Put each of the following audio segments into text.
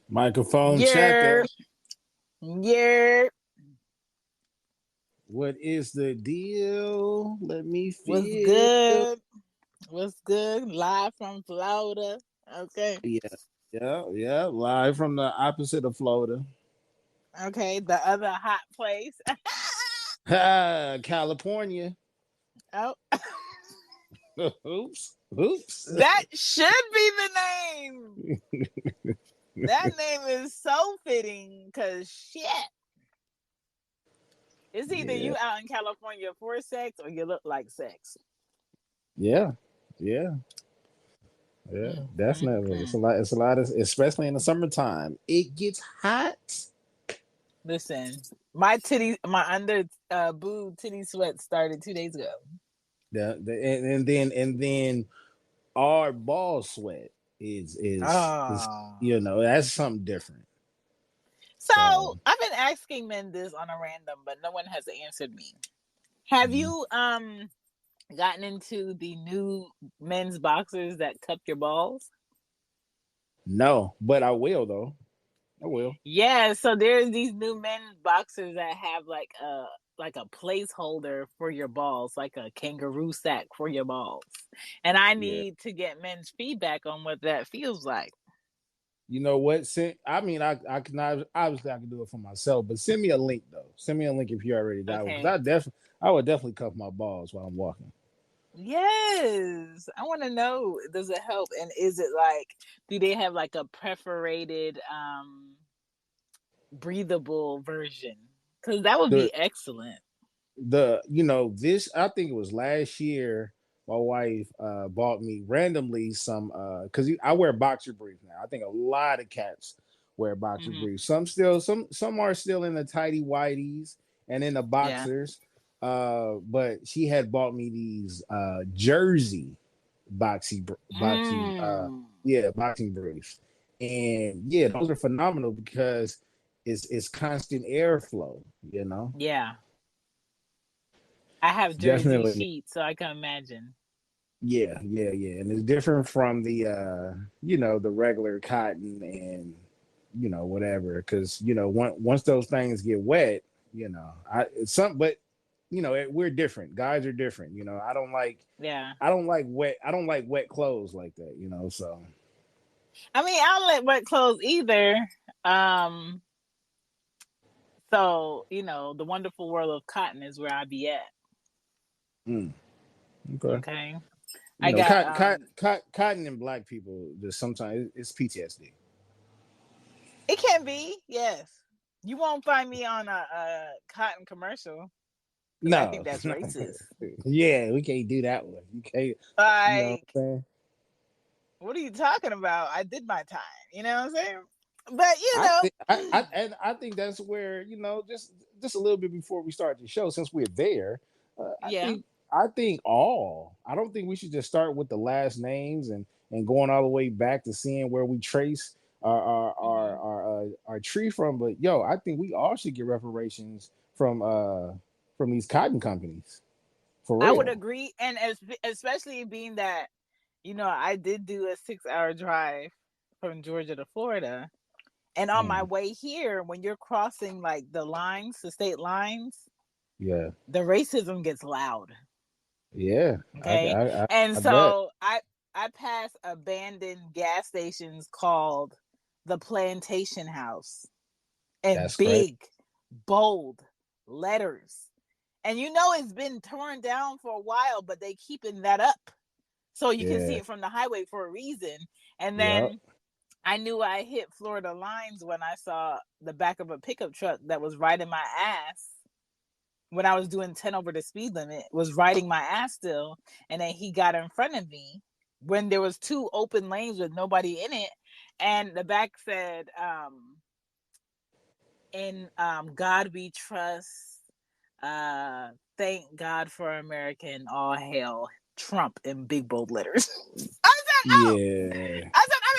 Microphone Yeah, checker. yeah. What is the deal? Let me What's feel. good? What's good? Live from Florida. Okay. Yeah. Live from the opposite of Florida. Okay. The other hot place. California. Oh, Oops. that should be the name. That name is so fitting because shit. It's either you out in California for sex or you look like sex. Yeah. Definitely. It's a lot of, especially in the summertime. It gets hot. Listen, my under boob titty sweat started 2 days ago. And then our ball sweat is that's something different. So I've been asking men this on a random, but no one has answered me. Have you gotten into the new men's boxers that cup your balls? No, but I will though. I will. Yeah, so there's these new men's boxers that have like a placeholder for your balls, like a kangaroo sack for your balls. And I need to get men's feedback on what that feels like. You know what? I can obviously I can do it for myself, but send me a link though. Send me a link if you already got one. Because I would definitely cuff my balls while I'm walking. Yes, I want to know. Does it help? And is it like? Do they have like a perforated, breathable version? Because that would be excellent. This I think it was last year. My wife bought me randomly some because I wear boxer briefs now. I think a lot of cats wear boxer briefs. Some are still in the tighty whities and in the boxers. Yeah. But she had bought me these jersey boxing briefs, and those are phenomenal because it's constant airflow. Yeah. I have jersey sheets, so I can imagine. Yeah, and it's different from the the regular cotton and whatever, because once those things get wet, but we're different. Guys are different. I don't like wet clothes like that. So I mean, I don't like wet clothes either. So the wonderful world of cotton is where I be at. Okay. I got cotton and black people. Just sometimes it's PTSD. It can be, yes. You won't find me on a cotton commercial. No, I think that's racist. Yeah, we can't do that one. You can't. What are you talking about? I did my time. You know what I'm saying? But I think that's where just a little bit before we start the show, since we're there. I think I don't think we should just start with the last names and going all the way back to seeing where we trace our tree from. But I think we all should get reparations from these cotton companies. For real. I would agree, and especially being that I did do a 6-hour drive from Georgia to Florida, and on my way here, when you're crossing like the state lines, the racism gets loud. Yeah. Okay. I pass abandoned gas stations called the Plantation House, and that's big, bold letters. And it's been torn down for a while, but they keeping that up. So you can see it from the highway for a reason. And then I knew I hit Florida lines when I saw the back of a pickup truck that was riding my ass. When I was doing 10 over the speed limit, was riding my ass still. And then he got in front of me when there was 2 open lanes with nobody in it. And the back said, in God we trust, thank God for America, and all hail Trump, in big bold letters. I said, I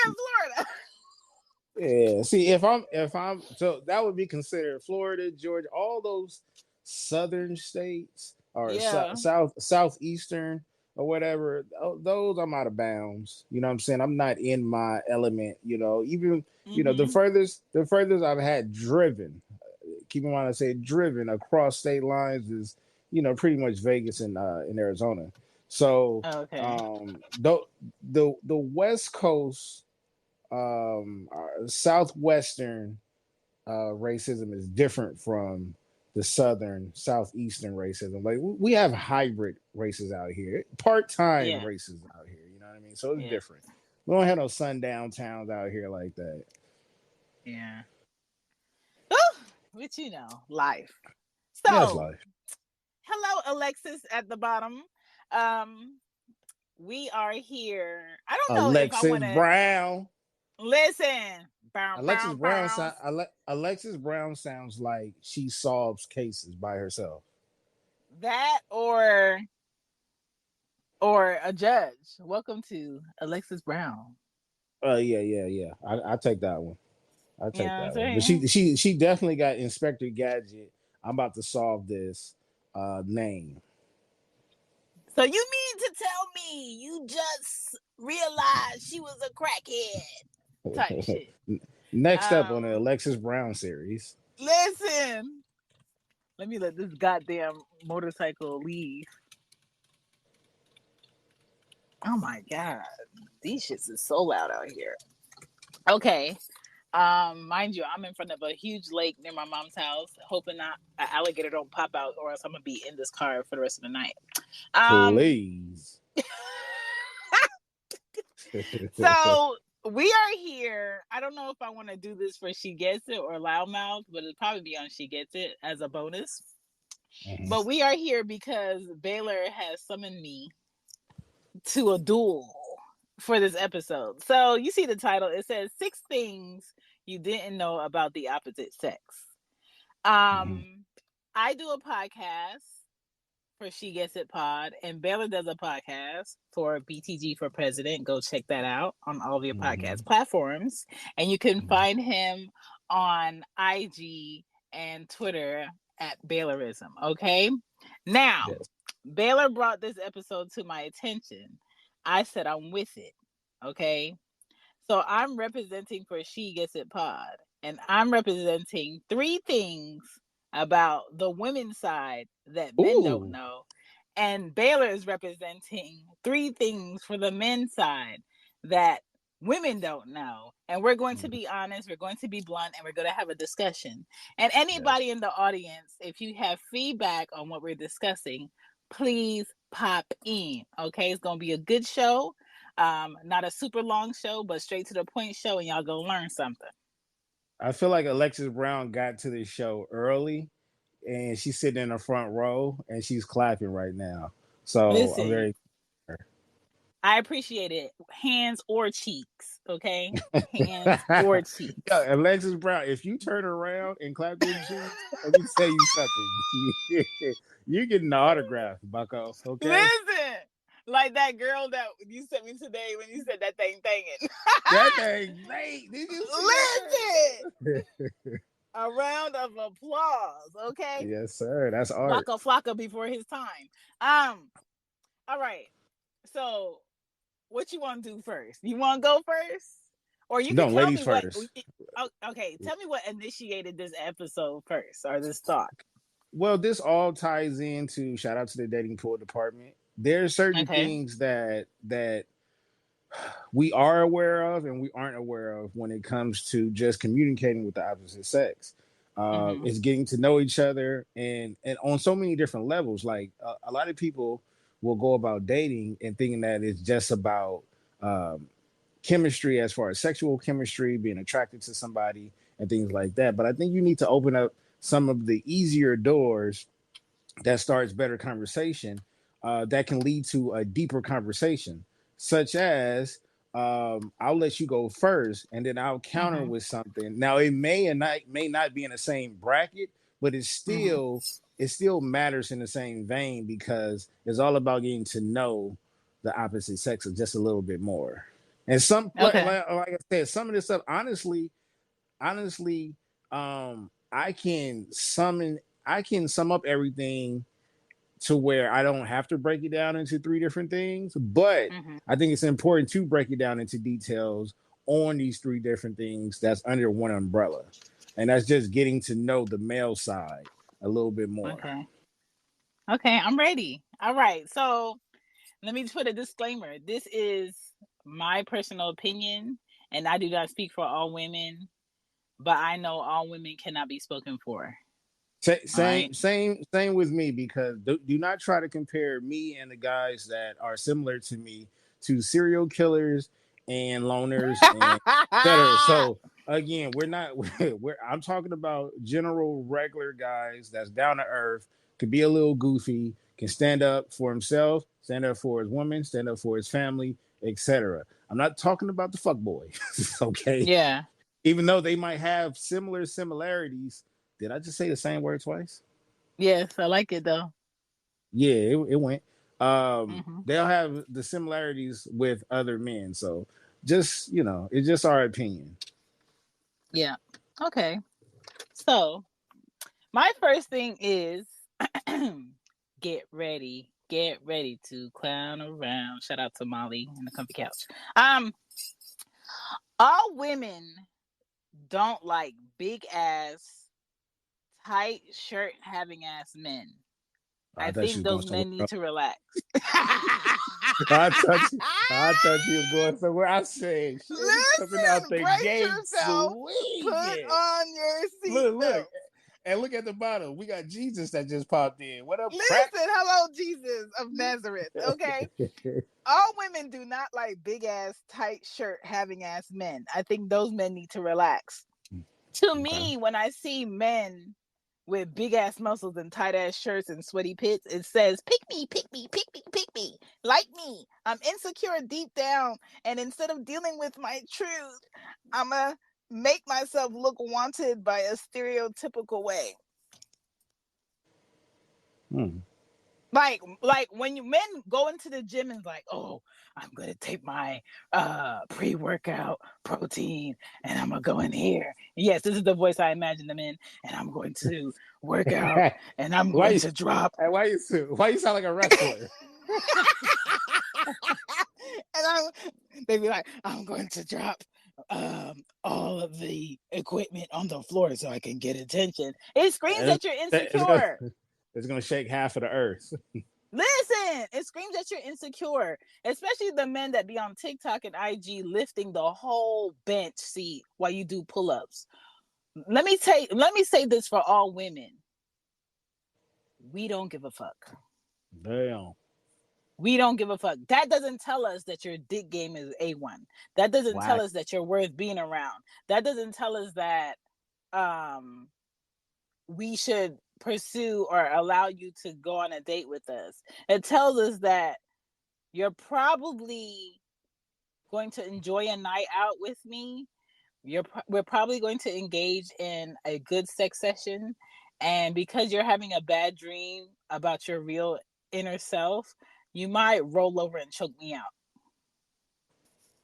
Yeah. See, if I'm so that would be considered Florida, Georgia, all those southern states or southeastern or whatever. Those I'm out of bounds. You know what I'm saying? I'm not in my element. Even the furthest I've had driven. Keep in mind, I say driven across state lines is pretty much Vegas and in Arizona. So the West Coast southwestern racism is different from the southeastern racism. Like we have hybrid races out here, part-time races out here. You know what I mean? So it's different. We don't have no sundown towns out here like that. Yeah. But life. So that's life. Hello, Alexis at the bottom. We are here. I don't know Alexis if I want to. Brown. Listen. Alexis Brown sounds like she solves cases by herself. That or a judge. Welcome to Alexis Brown. Yeah. I take that one. I take that one. But she definitely got Inspector Gadget. I'm about to solve this name. So you mean to tell me you just realized she was a crackhead type shit? Next up on the Alexis Brown series. Listen. Let me let this goddamn motorcycle leave. Oh my God. These shits is so loud out here. Okay. Mind you, I'm in front of a huge lake near my mom's house, hoping not an alligator don't pop out, or else I'm gonna be in this car for the rest of the night. Please. So we are here. I don't know if I want to do this for She Gets It or Loudmouth, but it'll probably be on She Gets It as a bonus. Mm-hmm. But we are here because Baylor has summoned me to a duel for this episode. So you see the title. It says 6 things you didn't know about the opposite sex. I do a podcast for She Gets It Pod, and Baylor does a podcast for BTG For President. Go check that out on all of your podcast platforms. And you can find him on IG and Twitter at Baylorism. Okay? Now, Baylor brought this episode to my attention. I said I'm with it. Okay? So I'm representing for She Gets It Pod, and I'm representing 3 things about the women's side that men don't know. And Baylor is representing 3 things for the men's side that women don't know. And we're going to be honest, we're going to be blunt, and we're going to have a discussion. And anybody in the audience, if you have feedback on what we're discussing, please pop in. Okay? It's going to be a good show. Not a super long show, but straight to the point show, and y'all gonna learn something. I feel like Alexis Brown got to this show early, and she's sitting in the front row, and she's clapping right now. So listen, I'm very. I appreciate it. Hands or cheeks, okay? Hands or cheeks. Alexis Brown, if you turn around and clap your cheeks, let me tell you something. You're getting the autograph, bucko. Okay. Listen. Like that girl that you sent me today when you said that thing thangin'. That thing thang. Did you listen? A round of applause, okay? Yes, sir. That's art. Flocka before his time. All right. So, what you want to do first? You want to go first, or you can tell me first. Okay, tell me what initiated this episode first, or this thought. Well, this all ties into shout out to the dating pool department. There are certain things that we are aware of and we aren't aware of when it comes to just communicating with the opposite sex. It's getting to know each other and on so many different levels. Like a lot of people will go about dating and thinking that it's just about chemistry as far as sexual chemistry, being attracted to somebody and things like that. But I think you need to open up some of the easier doors that starts better conversation. That can lead to a deeper conversation, such as I'll let you go first, and then I'll counter with something. Now, it may not be in the same bracket, but it still matters in the same vein because it's all about getting to know the opposite sex just a little bit more. And like I said, some of this stuff, honestly, honestly, I can sum up everything to where I don't have to break it down into three different things, but Mm-hmm. I think it's important to break it down into details on these three different things that's under one umbrella. And that's just getting to know the male side a little bit more. Okay, I'm ready. All right. So let me just put a disclaimer. This is my personal opinion, and I do not speak for all women, but I know all women cannot be spoken for. All right. Same with me, because do not try to compare me and the guys that are similar to me to serial killers and loners and etc. So again, we're not I'm talking about general regular guys that's down to earth, could be a little goofy, can stand up for himself, stand up for his woman, stand up for his family, etc. I'm not talking about the fuck boy. Okay. Yeah. Even though they might have similarities. Did I just say the same word twice? Yes, I like it though. Yeah, it went. Mm-hmm. They'll have the similarities with other men. So just, it's just our opinion. Yeah. Okay. So my first thing is get ready. Get ready to clown around. Shout out to Molly and the comfy couch. All women don't like big ass, tight shirt having ass men. I I thought she think was going those somewhere men need else. to relax. I thought she was going somewhere. I said, shit, it's coming out Listen, the brace gate yourself. Put swinging. on your Look. seatbelt. And look at the bottom. We got Jesus that just popped in. What up, crack? Listen, hello, Jesus of Nazareth. Okay. All women do not like big ass, tight shirt having ass men. I think those men need to relax. To Okay. me, when I see men with big ass muscles and tight ass shirts and sweaty pits, it says, pick me, pick me, pick me, pick me. Like me. I'm insecure deep down. And instead of dealing with my truth, I'm going to make myself look wanted by a stereotypical way. Like when men go into the gym and like, oh, I'm gonna take my pre-workout protein and I'm gonna go in here. Yes, this is the voice I imagine them in, and I'm going to work out and I'm going to drop. Why you sound like a wrestler? And they be like, I'm going to drop all of the equipment on the floor so I can get attention. It screams that you're insecure. It's gonna shake half of the earth. Listen, it screams that you're insecure, especially the men that be on TikTok and IG lifting the whole bench seat while you do pull-ups. Let me say this for all women. We don't give a fuck. Damn. We don't give a fuck. That doesn't tell us that your dick game is A1. That doesn't tell us that you're worth being around. That doesn't tell us that we should pursue or allow you to go on a date with us. It tells us that you're probably going to enjoy a night out with me. We're probably going to engage in a good sex session. And because you're having a bad dream about your real inner self, you might roll over and choke me out.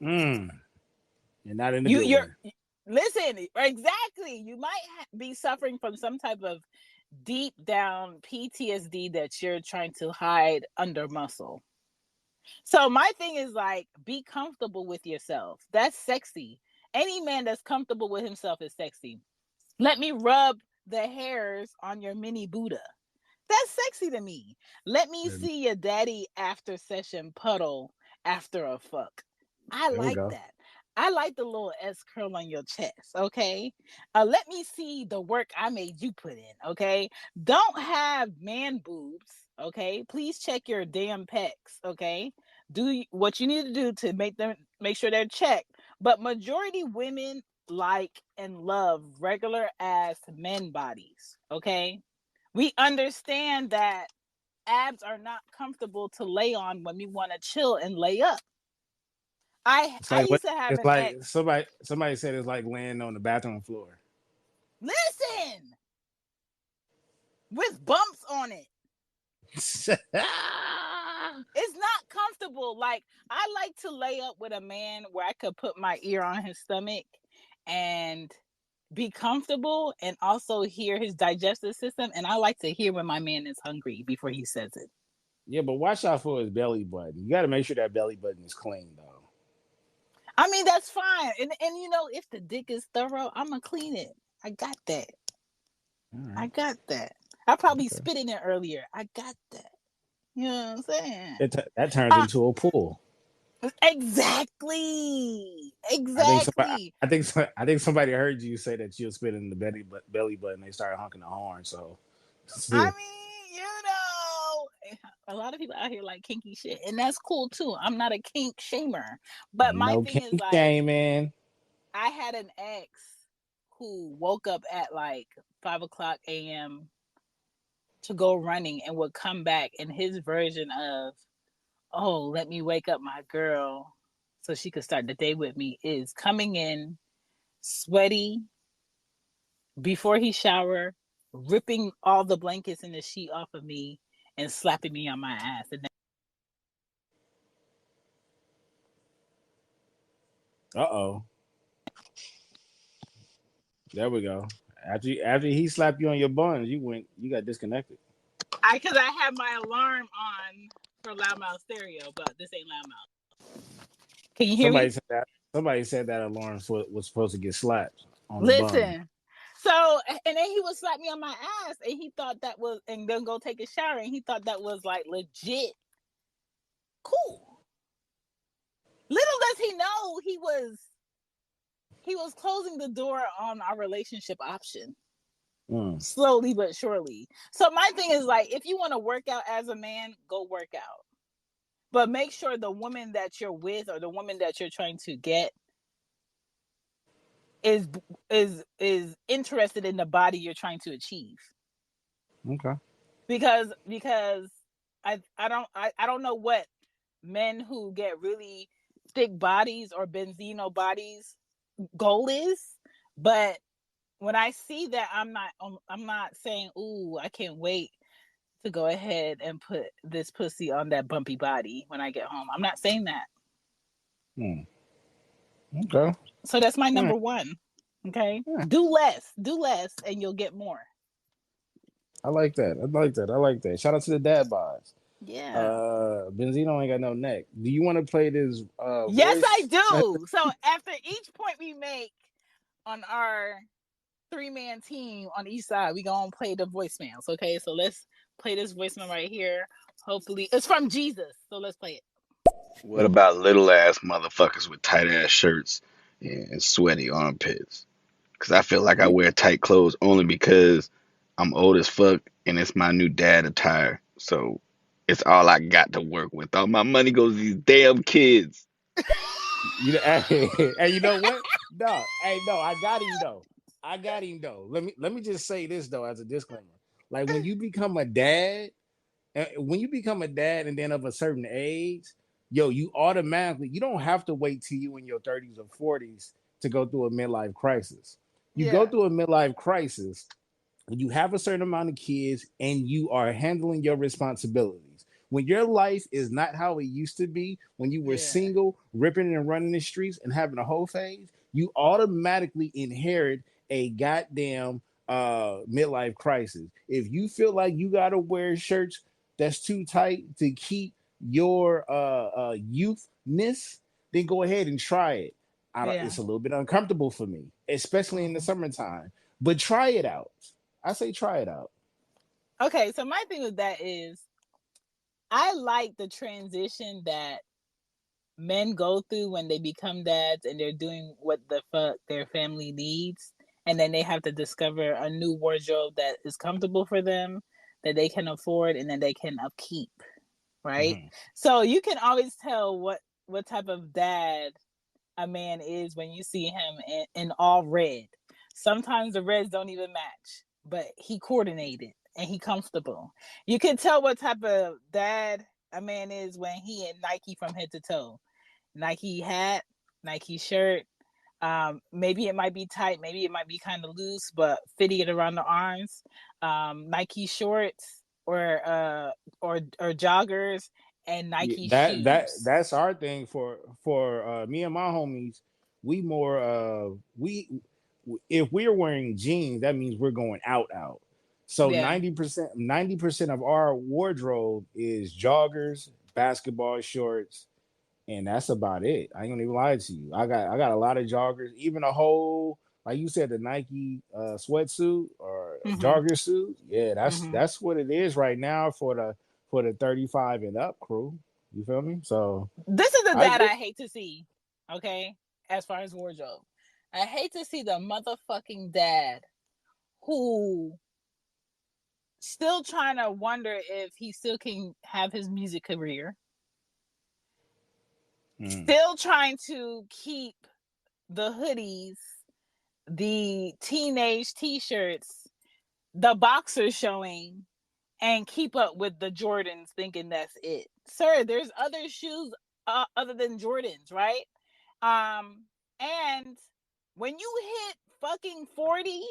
You're not in the good way. Listen, exactly. You might be suffering from some type of deep down PTSD that you're trying to hide under muscle. So my thing is like, be comfortable with yourself. That's sexy. Any man that's comfortable with himself is sexy. Let me rub the hairs on your mini Buddha. That's sexy to me. Let me see your daddy after session puddle after a fuck. I like that. I like the little S curl on your chest, okay? Let me see the work I made you put in, okay? Don't have man boobs, okay? Please check your damn pecs, okay? Do what you need to do to make sure they're checked. But majority women like and love regular ass men bodies, okay? We understand that abs are not comfortable to lay on when we want to chill and lay up. I used to have an ex. Somebody said it's like laying on the bathroom floor. Listen, with bumps on it. It's not comfortable. Like, I like to lay up with a man where I could put my ear on his stomach and be comfortable and also hear his digestive system. And I like to hear when my man is hungry before he says it. Yeah, but watch out for his belly button. You got to make sure that belly button is clean, though. I mean, that's fine. And if the dick is thorough, I'm going to clean it. I got that. Right. I got that. I probably spit in it earlier. I got that. You know what I'm saying? That turns into a pool. Exactly. I think somebody heard you say that you'll spit in the belly button. They started honking the horn. So, I mean, a lot of people out here like kinky shit, and that's cool too. I'm not a kink shamer, but my thing is like, shaming. I had an ex who woke up at like 5:00 a.m. to go running and would come back, and his version of, oh, let me wake up my girl so she could start the day with me is coming in sweaty before he shower, ripping all the blankets and the sheet off of me and slapping me on my ass. And uh-oh. There we go. After he slapped you on your buns, you got disconnected. Because I had my alarm on for Loudmouth Stereo, but this ain't Loudmouth. Can you hear me? Somebody said that alarm was supposed to get slapped on the bun. Listen. So, and then he would slap me on my ass, and he thought that was, and then go take a shower, and he thought that was like legit cool. Little does he know he was closing the door on our relationship option. Slowly but surely. So my thing is like, if you want to work out as a man, go work out. But make sure the woman that you're with or the woman that you're trying to get is interested in the body you're trying to achieve. Okay. Because I don't know what men who get really thick bodies or Benzino bodies goal is, but when I see that, I'm not saying, ooh, I can't wait to go ahead and put this pussy on that bumpy body when I get home. I'm not saying that. Okay. So that's my number one. Okay. Yeah. Do less, and you'll get more. I like that. Shout out to the dad bods. Yeah. Benzino ain't got no neck. Do you want to play this? Yes, voice? I do. So after each point we make on our 3-man team on each side, we gonna play the voicemails. Okay, so let's play this voicemail right here. Hopefully it's from Jesus, so let's play it. What about little ass motherfuckers with tight ass shirts and sweaty armpits? Because I feel like I wear tight clothes only because I'm old as fuck and it's my new dad attire, so it's all I got to work with. All my money goes to these damn kids. Hey, you know what? No, I got him though. Let me just say this though as a disclaimer. Like when you become a dad and then of a certain age, you automatically, you don't have to wait till you in your 30s or 40s to go through a midlife crisis. You go through a midlife crisis when you have a certain amount of kids and you are handling your responsibilities. When your life is not how it used to be, when you were single, ripping and running the streets and having a whole phase, you automatically inherit a goddamn midlife crisis. If you feel like you gotta wear shirts that's too tight to keep your youthness, then go ahead and try it. It's a little bit uncomfortable for me, especially in the summertime, but try it out. I say try it out. Okay, so my thing with that is I like the transition that men go through when they become dads and they're doing what the fuck their family needs, and then they have to discover a new wardrobe that is comfortable for them, that they can afford, and then they can upkeep, right? Mm-hmm. So you can always tell what type of dad a man is when you see him in all red. Sometimes the reds don't even match, but he coordinated and he comfortable. You can tell what type of dad a man is when he in Nike from head to toe. Nike hat, Nike shirt. Maybe it might be tight, maybe it might be kind of loose, but fitting it around the arms. Nike shorts or joggers and Nike shoes. That's our thing for me and my homies. We more if we're wearing jeans, that means we're going out. So 90% of our wardrobe is joggers, basketball shorts, and that's about it. I ain't gonna even lie to you. I got a lot of joggers, even a whole, like you said, the Nike sweatsuit or jogger suit. Yeah, that's what it is right now for the 35 and up crew. You feel me? So this is the data I hate to see. Okay, as far as wardrobe, I hate to see the motherfucking dad who still trying to wonder if he still can have his music career. Still trying to keep the hoodies, the teenage t-shirts, the boxers showing, and keep up with the Jordans, thinking that's it. Sir, there's other shoes other than Jordans, right? And when you hit fucking 40,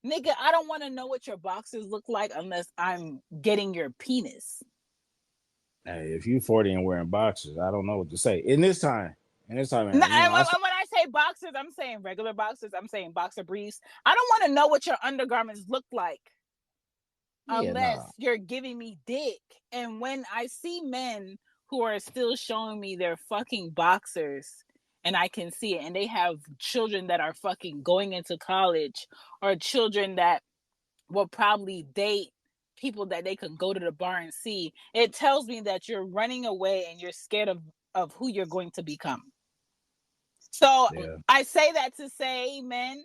nigga, I don't want to know what your boxers look like unless I'm getting your penis. Hey, if you 40 and wearing boxers, I don't know what to say. In this time, man, when I say boxers, I'm saying regular boxers. I'm saying boxer briefs. I don't want to know what your undergarments look like unless you're giving me dick. And when I see men who are still showing me their fucking boxers, and I can see it, and they have children that are fucking going into college, or children that will probably date people that they can go to the bar and see, it tells me that you're running away and you're scared of who you're going to become. So I say that to say, men,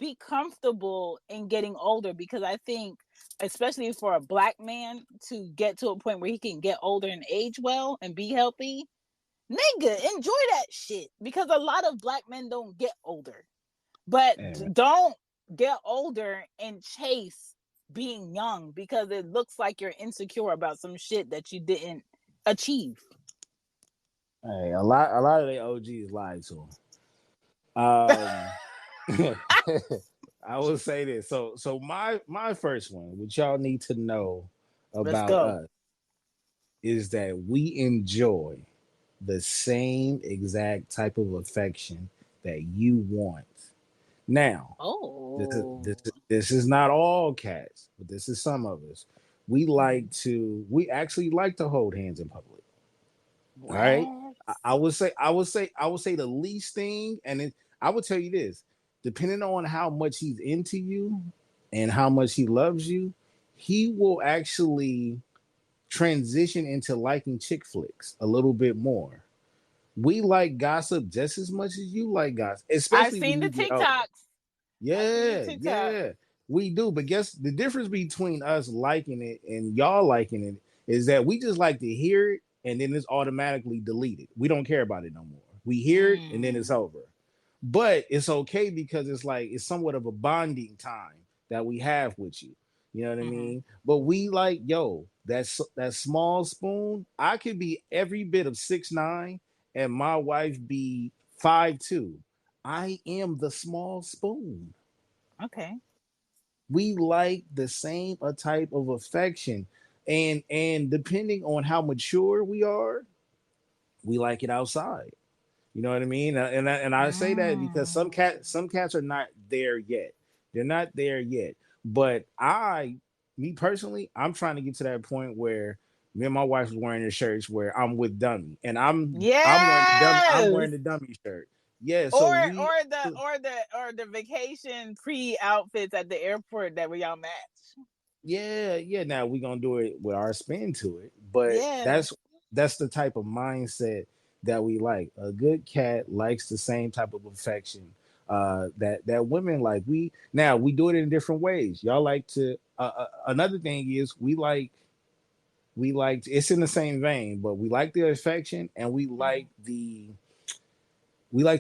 be comfortable in getting older, because I think, especially for a black man to get to a point where he can get older and age well and be healthy, nigga, enjoy that shit, because a lot of black men don't get older. But don't get older and chase being young, because it looks like you're insecure about some shit that you didn't achieve. Hey, a lot of the OGs lied to them. I will say this. So my first one, which y'all need to know about us, is that we enjoy the same exact type of affection that you want. Now, this is not all cats, but this is some of us. We actually like to hold hands in public. All right. I would say the least thing, and I would tell you this: depending on how much he's into you and how much he loves you, he will actually transition into liking chick flicks a little bit more. We like gossip just as much as you like gossip, especially I've seen the TikToks. Yeah, we do. But guess the difference between us liking it and y'all liking it is that we just like to hear it and then it's automatically deleted. We don't care about it no more. We hear it and then it's over. But it's okay because it's somewhat of a bonding time that we have with you. You know what I mean? But we like, that small spoon. I could be every bit of 6'9" and my wife be 5'2". I am the small spoon. Okay. We like the same type of affection. And depending on how mature we are, we like it outside. You know what I mean? And I say that because some cats are not there yet. They're not there yet. But me personally, I'm trying to get to that point where me and my wife was wearing the shirts where I'm with dummy, and I'm wearing the dummy shirt. Yeah. So or the vacation pre-outfits at the airport that we all match. Yeah. Now we're gonna do it with our spin to it, but that's the type of mindset that we like. A good cat likes the same type of affection that women like. We do it in different ways. Y'all like to. Another thing is we like. It's in the same vein, but we like the affection, and we like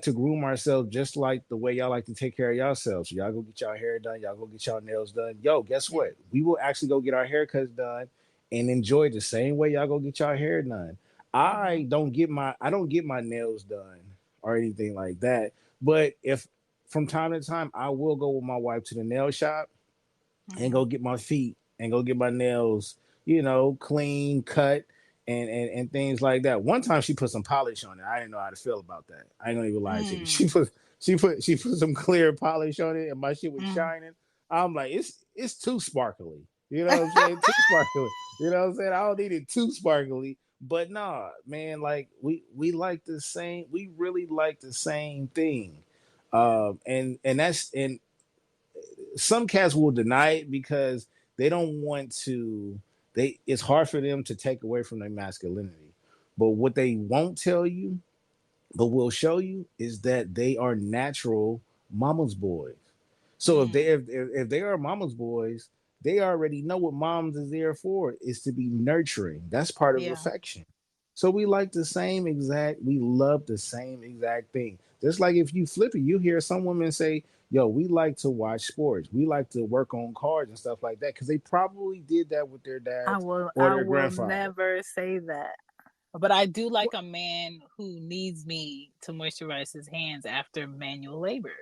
to groom ourselves just like the way y'all like to take care of yourselves. So y'all go get y'all hair done. Y'all go get y'all nails done. Yo, guess what? We will actually go get our haircuts done and enjoy the same way y'all go get y'all hair done. I don't get my nails done or anything like that. But if from time to time, I will go with my wife to the nail shop and go get my feet and go get my nails, clean, cut, and things like that. One time she put some polish on it. I didn't know how to feel about that. I ain't gonna even lie to you. She put some clear polish on it, and my shit was shining. I'm like, it's too sparkly. You know what I'm saying? Too sparkly. You know what I'm saying? I don't need it too sparkly. But nah, man, like we like the same. We really like the same thing. And some cats will deny it because they don't want to. It's hard for them to take away from their masculinity. But what they won't tell you, but will show you, is that they are natural mama's boys. So if they are mama's boys, they already know what moms is there for, is to be nurturing. That's part of affection. So we love the same exact thing. Just like if you flip it, you hear some women say, yo, we like to watch sports. We like to work on cars and stuff like that, because they probably did that with their dads or their grandfather. I will never say that. But I do like a man who needs me to moisturize his hands after manual labor.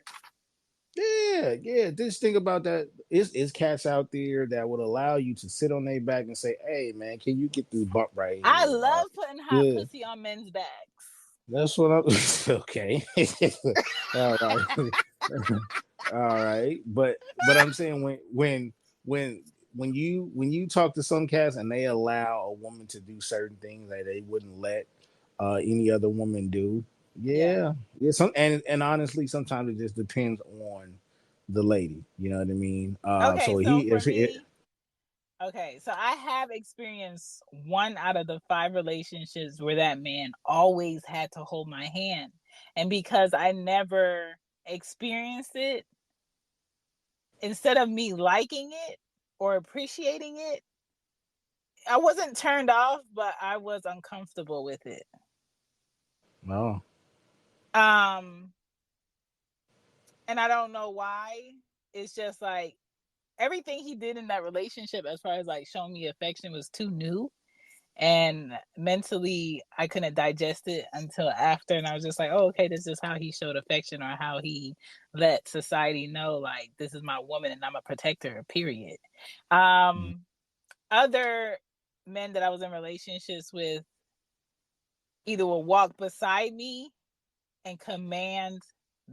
Yeah. Just think about that. It's cats out there that would allow you to sit on their back and say, "Hey, man, can you get this bump right here?" I love putting hot pussy on men's backs. That's what I'm. Okay. All right. All right. But I'm saying when you talk to some cats and they allow a woman to do certain things that they wouldn't let any other woman do. Yeah. And honestly, sometimes it just depends on the lady. You know what I mean? So I have experienced 1 out of the 5 relationships where that man always had to hold my hand, and because I never experienced it, instead of me liking it or appreciating it, I wasn't turned off, but I was uncomfortable with it. No. And I don't know why. It's just like everything he did in that relationship, as far as like showing me affection, was too new. And mentally, I couldn't digest it until after. And I was just like, oh, okay, this is how he showed affection, or how he let society know, like, this is my woman and I'm a protector, period. Other men that I was in relationships with either will walk beside me and command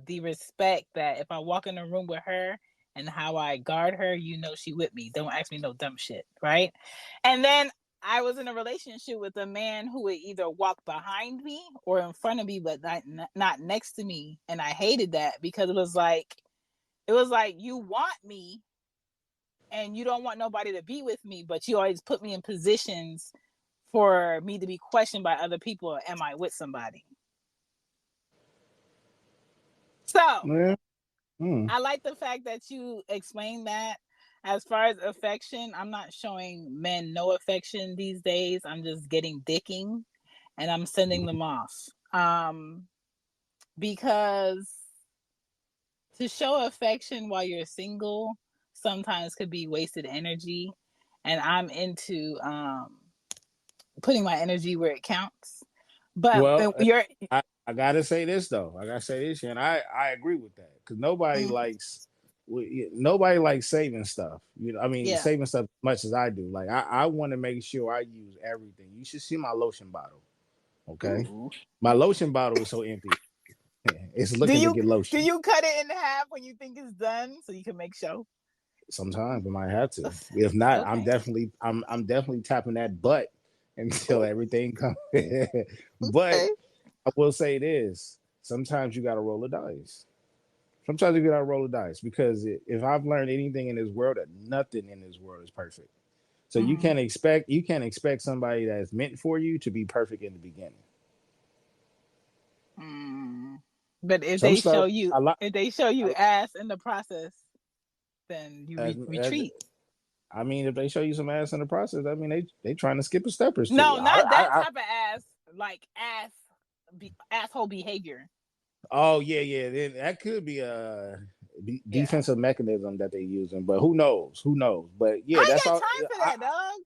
the respect that if I walk in a room with her and how I guard her, you know she with me. Don't ask me no dumb shit, right? And then I was in a relationship with a man who would either walk behind me or in front of me, but not next to me. And I hated that, because it was like you want me and you don't want nobody to be with me, but you always put me in positions for me to be questioned by other people. Or am I with somebody? So I like the fact that you explained that. As far as affection, I'm not showing men no affection these days. I'm just getting dicking and I'm sending them off. Because to show affection while you're single sometimes could be wasted energy. And I'm into putting my energy where it counts. But I gotta say this though. And I agree with that, because nobody likes saving stuff. You know, I mean, saving stuff as much as I do. Like I want to make sure I use everything. You should see my lotion bottle. Okay, my lotion bottle is so empty. It's looking to get lotion. Do you cut it in half when you think it's done so you can make show? Sometimes I might have to. If not, okay. I'm definitely tapping that butt until everything comes. But I will say this: sometimes you got to roll the dice. Because if I've learned anything in this world, that nothing in this world is perfect. So you can't expect somebody that's meant for you to be perfect in the beginning. But if they show you ass in the process, then you retreat. I mean, if they show you some ass in the process, I mean they trying to skip a step or two. No, not that type of ass, like asshole behavior. Oh yeah. Then that could be a defensive mechanism that they're using, but who knows? But yeah, that's all. Time for that, dog.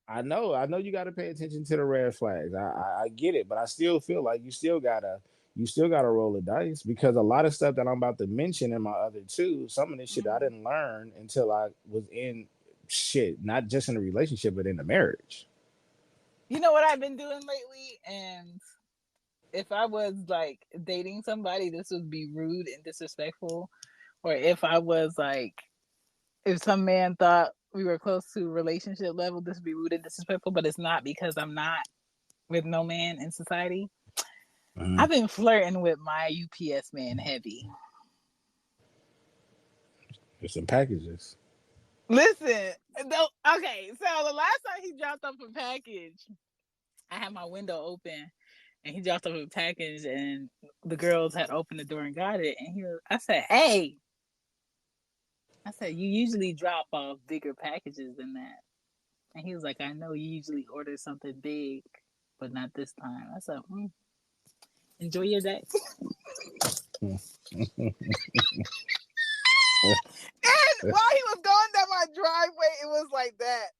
I know you got to pay attention to the red flags. I get it, but I still feel like you still gotta roll the dice, because a lot of stuff that I'm about to mention in my other two, some of this shit I didn't learn until I was in shit, not just in a relationship, but in a marriage. You know what I've been doing lately, and if I was like dating somebody, this would be rude and disrespectful. Or if I was like, if some man thought we were close to relationship level, this would be rude and disrespectful. But it's not, because I'm not with no man in society. I've been flirting with my UPS man heavy. There's some packages. Listen, okay, so the last time he dropped off a package, I had my window open, and he dropped off a package, and the girls had opened the door and got it. And I said, "Hey," I said, "You usually drop off bigger packages than that." And he was like, "I know you usually order something big, but not this time." I said, "Enjoy your day." And while he was going down my driveway, it was like that.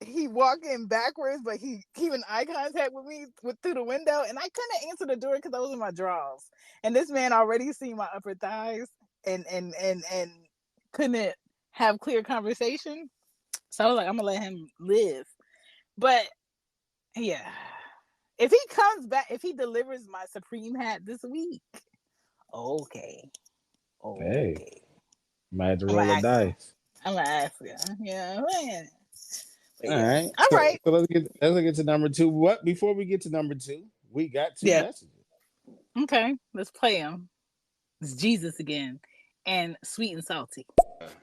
He walking backwards, but he keeping eye contact with me through the window, and I couldn't answer the door because I was in my drawers. And this man already seen my upper thighs, and couldn't have clear conversation. So I was like, I'm gonna let him live. But yeah, if he comes back, if he delivers my Supreme hat this week, okay. Hey, might have to roll the dice. I'm gonna ask you. Yeah, man. All right. All right. So let's get to number 2. What? Before we get to number 2, we got 2 messages. Okay, let's play them. It's Jesus again, and Sweet and Salty.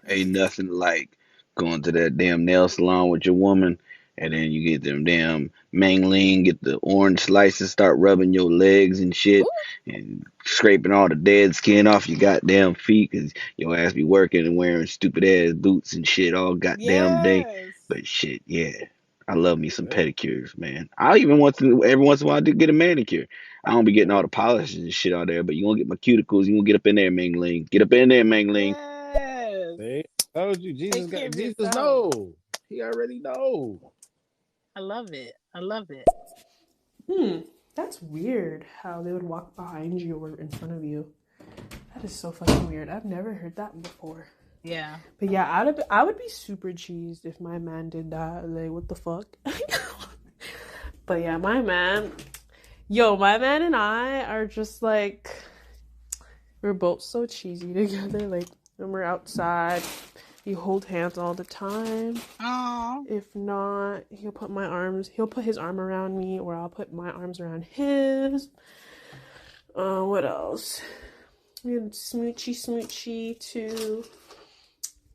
Ain't nothing like going to that damn nail salon with your woman, and then you get them damn mangling, get the orange slices, start rubbing your legs and shit, and scraping all the dead skin off your goddamn feet, because your ass be working and wearing stupid ass boots and shit all goddamn day. But shit, yeah. I love me some pedicures, man. I even want to, every once in a while, to get a manicure. I don't be getting all the polishes and shit out there, but you gonna get my cuticles, you gonna get up in there, Mangling. Get up in there, Mangling. Yes. See? Told you, Jesus know. He already know. I love it. That's weird how they would walk behind you or in front of you. That is so fucking weird. I've never heard that before. Yeah. But yeah, I would be super cheesed if my man did that. Like, what the fuck? But yeah, my man and I are just like, we're both so cheesy together. Like, when we're outside, we hold hands all the time. Aww. If not, he'll put his arm around me, or I'll put my arms around his. What else? We have smoochy too.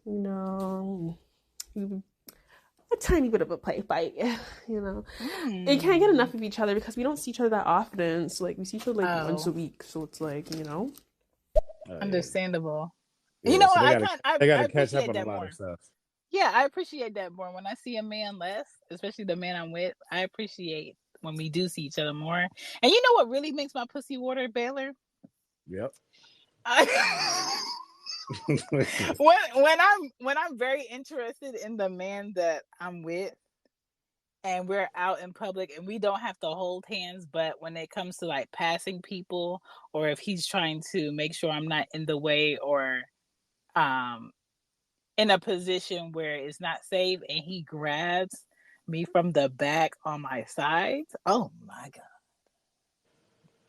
You know, a tiny bit of a play fight, you know. It can't get enough of each other because we don't see each other that often. So, like, we see each other, like, once a week. So it's like, you know. Understandable. Yeah, you know so what? They gotta I catch up appreciate on a that lot more. of stuff. Yeah, I appreciate that more. When I see a man less, especially the man I'm with, I appreciate when we do see each other more. And you know what really makes my pussy water, Baylor? Yep. when I'm very interested in the man that I'm with, and we're out in public and we don't have to hold hands, but when it comes to like passing people, or if he's trying to make sure I'm not in the way, or in a position where it's not safe, and he grabs me from the back on my sides, oh my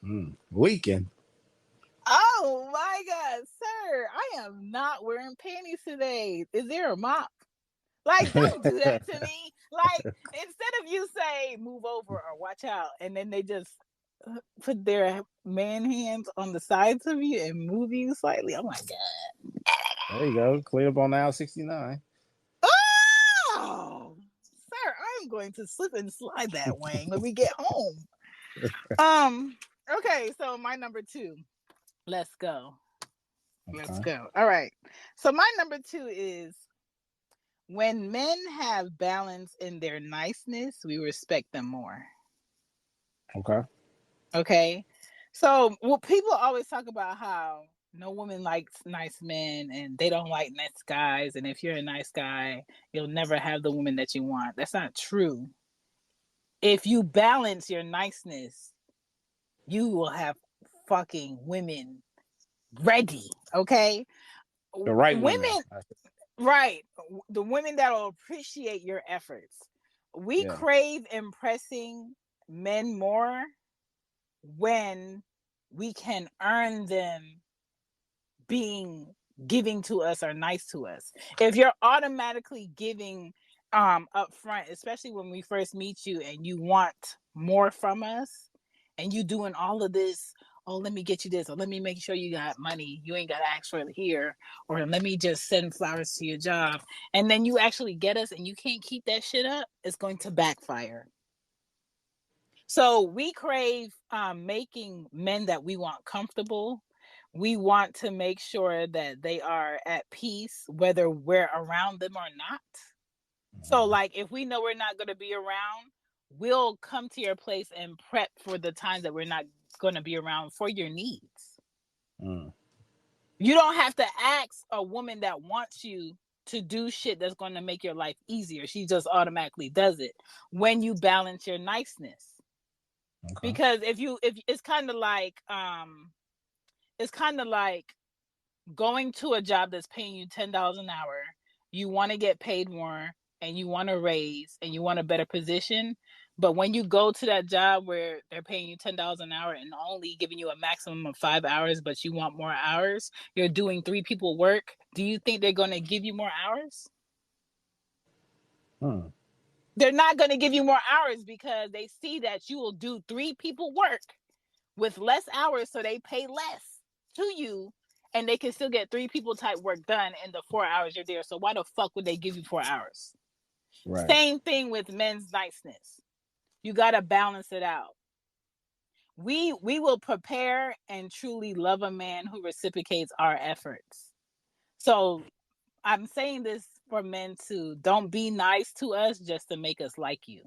god. Weekend. Oh my god, sir, I am not wearing panties today. Is there a mop? Like, don't do that to me. Like, instead of you say move over or watch out, and then they just put their man hands on the sides of you and move you slightly. Oh my god. There you go. Clear up on aisle 69. Oh, sir, I'm going to slip and slide that wing when we get home. Okay, so my number 2. Let's go. Okay. Let's go. All right. So my number 2 is, when men have balance in their niceness, we respect them more. Okay. So, well, people always talk about how no woman likes nice men and they don't like nice guys. And if you're a nice guy, you'll never have the woman that you want. That's not true. If you balance your niceness, you will have fucking women ready. Okay. The right women. Right. The women that will appreciate your efforts. We crave impressing men more when we can earn them giving to us or nice to us. If you're automatically giving up front, especially when we first meet you and you want more from us and you doing all of this, oh, let me get you this, or let me make sure you got money, you ain't got to ask for it here, or let me just send flowers to your job, and then you actually get us and you can't keep that shit up, it's going to backfire. So we crave making men that we want comfortable. We want to make sure that they are at peace, whether we're around them or not. So, like, if we know we're not going to be around, we'll come to your place and prep for the times that we're not going to be around for your needs. You don't have to ask a woman that wants you to do shit that's going to make your life easier. She just automatically does it when you balance your niceness. Okay. Because if it's kind of like going to a job that's paying you $10 an hour, you want to get paid more and you want a raise and you want a better position, but when you go to that job where they're paying you $10 an hour and only giving you a maximum of 5 hours, but you want more hours, you're doing 3 people work, do you think they're going to give you more hours? They're not going to give you more hours because they see that you will do 3 people work with less hours, so they pay less to you and they can still get 3 people type work done in the 4 hours you're there. So why the fuck would they give you 4 hours? Right. Same thing with men's niceness. You got to balance it out. We will prepare and truly love a man who reciprocates our efforts. So I'm saying this for men too. Don't be nice to us just to make us like you.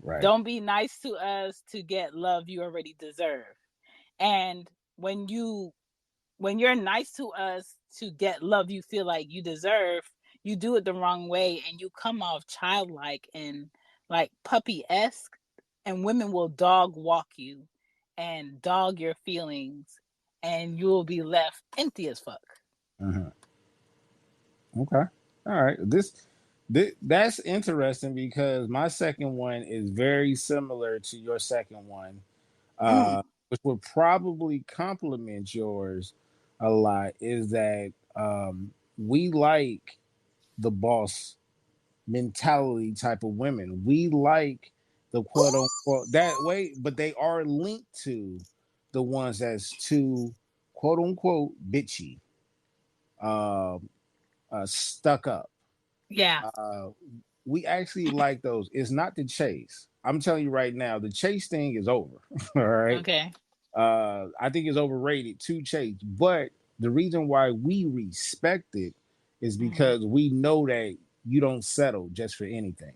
Right. Don't be nice to us to get love you already deserve. And when you're nice to us to get love you feel like you deserve, you do it the wrong way and you come off childlike and like puppy-esque, and women will dog walk you and dog your feelings and you will be left empty as fuck. Okay. All right. That's interesting because my second one is very similar to your second one, which would probably complement yours a lot, is that we like the boss mentality type of women. We like the quote unquote that way, but they are linked to the ones that's too quote unquote bitchy, stuck up. Yeah. We actually like those. It's not the chase. I'm telling you right now, the chase thing is over. All right. Okay. I think it's overrated to chase, but the reason why we respect it is because we know that you don't settle just for anything.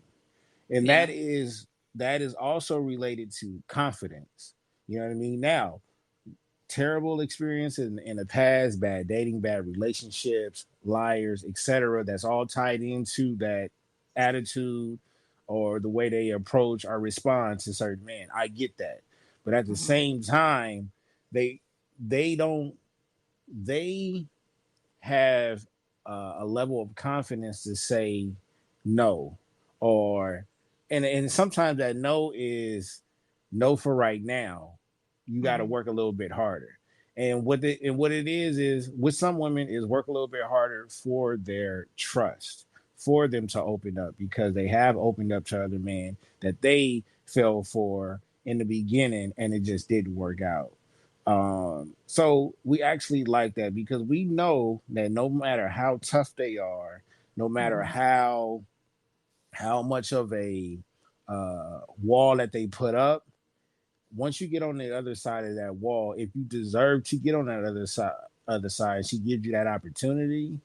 And that is also related to confidence. You know what I mean? Now, terrible experience in the past, bad dating, bad relationships, liars, etc. That's all tied into that attitude or the way they approach or respond to certain men. I get that. But at the same time, they have a level of confidence to say no, or and sometimes that no is no for right now. You got to work a little bit harder. And what it is with some women is work a little bit harder for their trust, for them to open up, because they have opened up to other men that they fell for in the beginning and it just didn't work out. So we actually like that because we know that no matter how tough they are, no matter how much of a wall that they put up, once you get on the other side of that wall, if you deserve to get on that other side, she gives you that opportunity,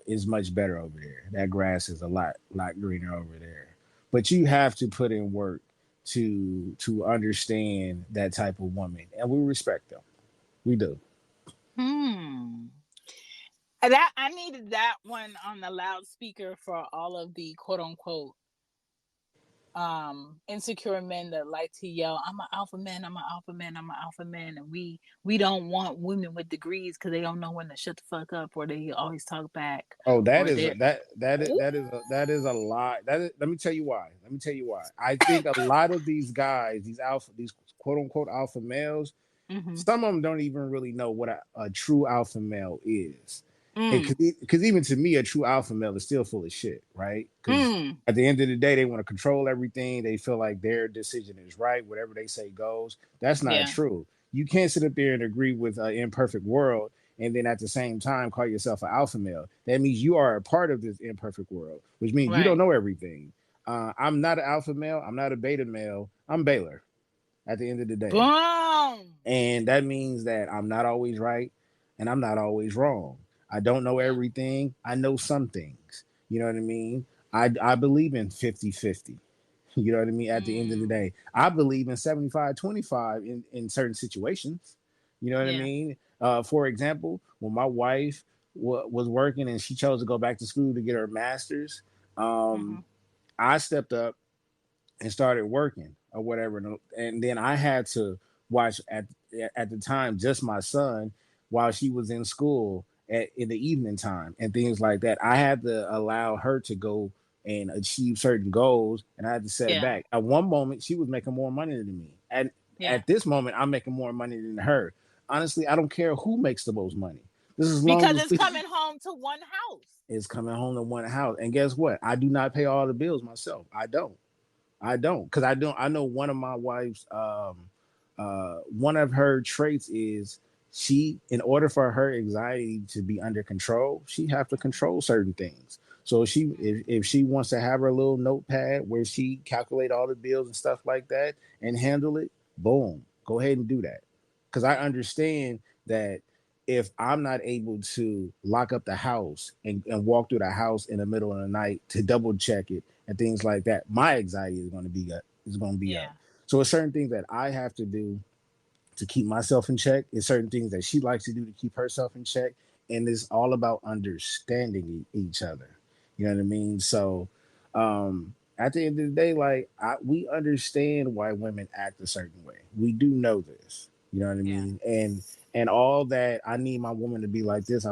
is much better over there. That grass is a lot greener over there. But you have to put in work to understand that type of woman, and we respect them. We do. That I needed that one on the loudspeaker for all of the quote unquote insecure men that like to yell, I'm an alpha man, I'm an alpha man, I'm an alpha man, and we don't want women with degrees because they don't know when to shut the fuck up, or they always talk back. Oh, that is a lot. Let me tell you why. I think a lot of these guys, these quote unquote alpha males, some of them don't even really know what a true alpha male is. Because even to me, a true alpha male is still full of shit, right? Because at the end of the day, they want to control everything. They feel like their decision is right. Whatever they say goes. That's not true. You can't sit up there and agree with an imperfect world and then at the same time call yourself an alpha male. That means you are a part of this imperfect world, which means you don't know everything. I'm not an alpha male. I'm not a beta male. I'm Baylor at the end of the day. Boom. And that means that I'm not always right and I'm not always wrong. I don't know everything. I know some things. You know what I mean? I believe in 50-50. You know what I mean? At the end of the day, I believe in 75-25 in certain situations. You know what I mean? For example, when my wife was working and she chose to go back to school to get her master's, I stepped up and started working or whatever. And then I had to watch at the time just my son while she was in school in the evening time and things like that. I had to allow her to go and achieve certain goals, and I had to set back. At one moment, she was making more money than me. At this moment, I'm making more money than her. Honestly, I don't care who makes the most money. This is because it's coming home to one house. It's coming home to one house, and guess what? I do not pay all the bills myself. I don't, because I know one of my wife's, one of her traits is in order for her anxiety to be under control, she have to control certain things. So if she wants to have her little notepad where she calculate all the bills and stuff like that and handle it, boom, go ahead and do that. Because I understand that if I'm not able to lock up the house and walk through the house in the middle of the night to double check it and things like that, my anxiety is going to be up. So it's certain things that I have to do to keep myself in check. It's certain things that she likes to do to keep herself in check. And it's all about understanding each other. You know what I mean? So at the end of the day, like we understand why women act a certain way. We do know this. You know what I mean? And all that, I need my woman to be like this.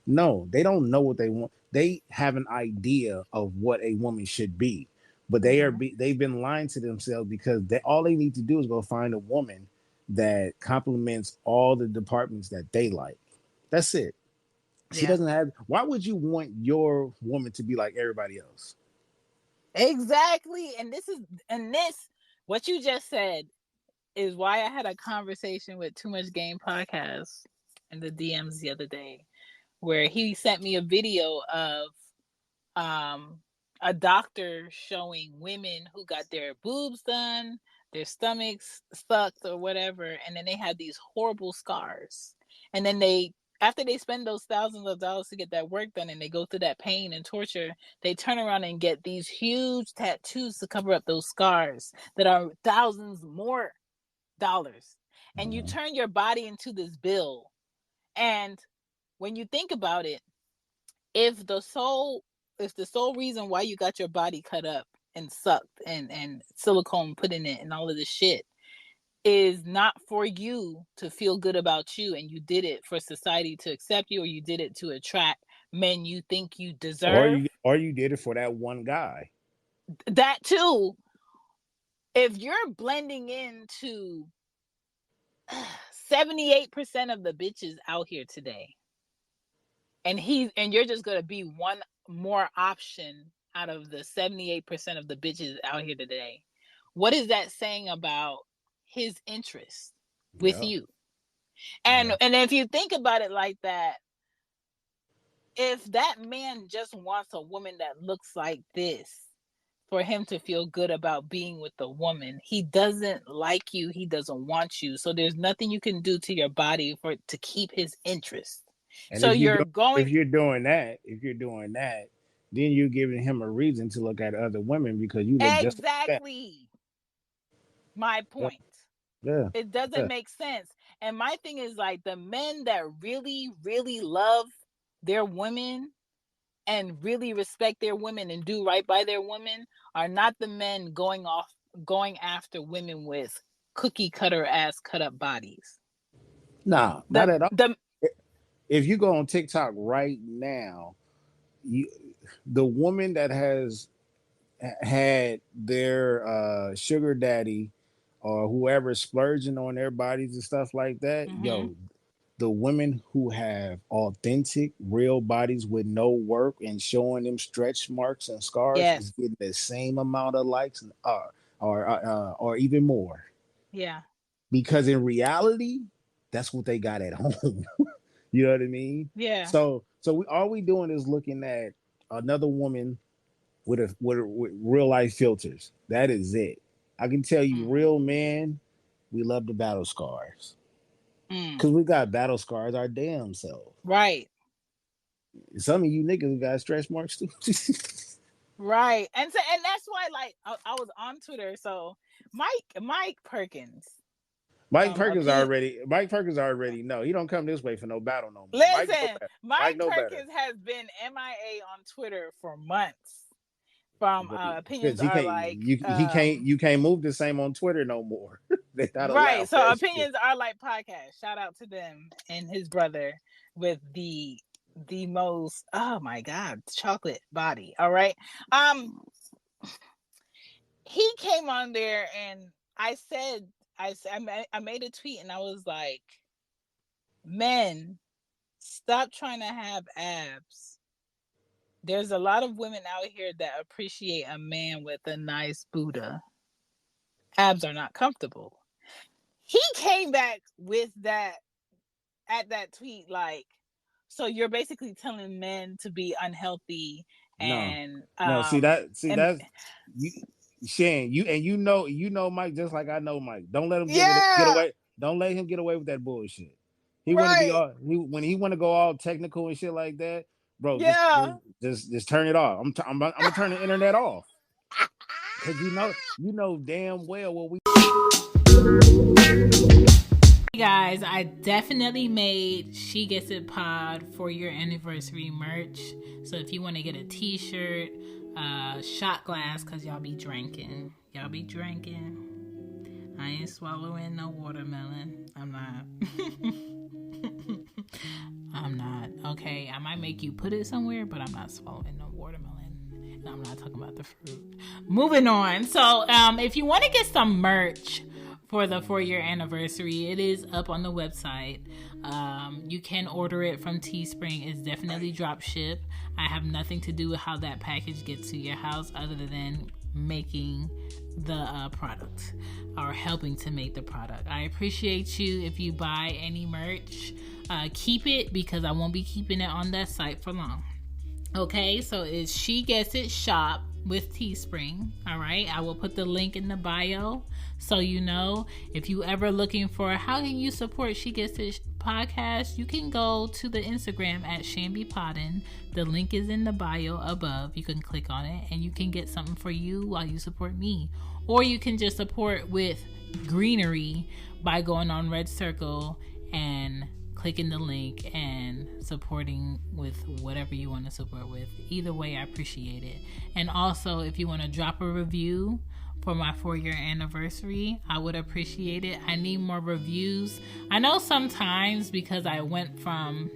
No, they don't know what they want. They have an idea of what a woman should be, but they've been lying to themselves because all they need to do is go find a woman that complements all the departments that they like. That's it. She doesn't have. Why would you want your woman to be like everybody else? Exactly. And what you just said is why I had a conversation with Too Much Game Podcast in the DMs the other day, where he sent me a video of a doctor showing women who got their boobs done, their stomachs sucked or whatever, and then they had these horrible scars. And then after they spend those thousands of dollars to get that work done and they go through that pain and torture, they turn around and get these huge tattoos to cover up those scars that are thousands more dollars. And you turn your body into this bill. And when you think about it, if the sole reason why you got your body cut up and sucked and silicone put in it and all of this shit is not for you to feel good about you, and you did it for society to accept you, or you did it to attract men you think you deserve, or you did it for that one guy, that too. If you're blending into 78% of the bitches out here today, and you're just gonna be one more option out of the 78% of the bitches out here today, what is that saying about his interest with you? And if you think about it like that, if that man just wants a woman that looks like this for him to feel good about being with the woman, he doesn't like you, he doesn't want you. So there's nothing you can do to your body to keep his interest. And so if you're doing that, then you're giving him a reason to look at other women because you look just like that. My point. It doesn't make sense. And my thing is, like, the men that really, really love their women and really respect their women and do right by their women are not the men going after women with cookie cutter ass cut up bodies. Nah, not at all. If you go on TikTok right now, the woman that has had their sugar daddy or whoever splurging on their bodies and stuff like that, yo, the women who have authentic, real bodies with no work and showing them stretch marks and scars is getting the same amount of likes or even more. Yeah. Because in reality, that's what they got at home. You know what I mean? Yeah. So all we doing is looking at another woman with real life filters. That is it. I can tell you, real men, we love the battle scars. Because we got battle scars our damn self. Right. Some of you niggas got stretch marks too. Right. And that's why, like, I was on Twitter. So Mike Perkins. Mike Perkins already know. He don't come this way for no battle no more. Listen, Mike Perkins has been MIA on Twitter for months. From opinions are like you can't move the same on Twitter no more. Right. So opinions are like podcast. Shout out to them and his brother with the most, oh my God, chocolate body. All right. He came on there and I made a tweet and I was like, men, stop trying to have abs. There's a lot of women out here that appreciate a man with a nice Buddha. Abs are not comfortable. He came back with that at that tweet, like, so you're basically telling men to be unhealthy and that's you, Shan, you know Mike just like I know Mike. Don't let him get away. Don't let him get away with that bullshit. He want to be when he want to go all technical and shit like that, bro. Just turn it off. I'm gonna turn the internet off because you know damn well what we. Hey guys, I definitely made She Gets It Pod for your anniversary merch. So if you want to get a t-shirt, shot glass, because y'all be drinking. I ain't swallowing no watermelon. I'm not. Okay, I might make you put it somewhere, but I'm not swallowing no watermelon. And I'm not talking about the fruit. Moving on. So if you want to get some merch for the 4-year anniversary, it is up on the website. You can order it from Teespring. It's definitely drop ship. I have nothing to do with how that package gets to your house other than making the product or helping to make the product. I appreciate you if you buy any merch. Keep it because I won't be keeping it on that site for long. Okay, so it's She Gets It Shop with Teespring. All right, I will put the link in the bio so you know. If you ever looking for how can you support She Gets It podcast, you can go to the Instagram at ShambyPodden. The link is in the bio above. You can click on it and you can get something for you while you support me, or you can just support with greenery by going on Red Circle and clicking the link and supporting with whatever you want to support with. Either way, I appreciate it. And also, if you want to drop a review for my 4-year anniversary, I would appreciate it. I need more reviews. I know sometimes because I went from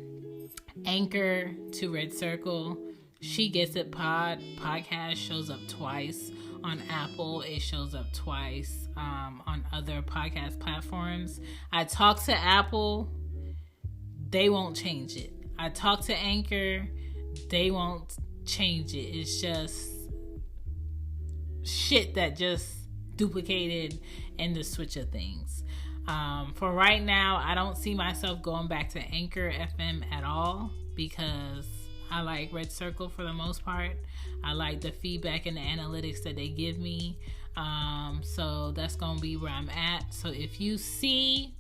Anchor to Red Circle, She Gets It podcast shows up twice. On Apple, it shows up twice. On other podcast platforms, I talk to Apple, they won't change it. I talk to Anchor, they won't change it. It's just shit that just duplicated in the switch of things. For right now, I don't see myself going back to Anchor FM at all because I like Red Circle for the most part. I like the feedback and the analytics that they give me. So that's going to be where I'm at. So if you see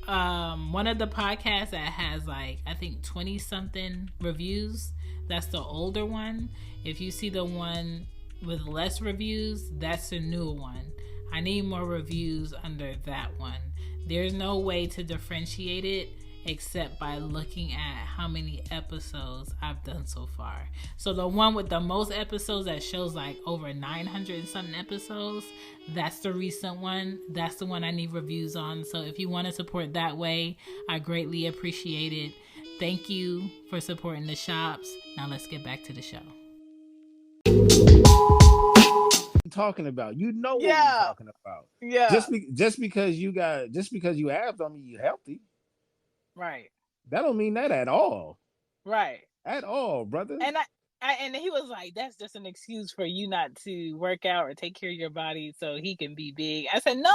one of the podcasts that has like, I think 20 something reviews, that's the older one. If you see the one with less reviews, that's the newer one. I need more reviews under that one. There's no way to differentiate it except by looking at how many episodes I've done so far. So the one with the most episodes that shows like over 900 and something episodes, that's the recent one. That's the one I need reviews on. So if you want to support that way, I greatly appreciate it. Thank you for supporting the shops. Now let's get back to the show. Talking about, what we're talking about. Just because you have don't mean you're healthy. Right. That don't mean that at all. Right. At all, brother. And he was like, that's just an excuse for you not to work out or take care of your body so he can be big. I said, no.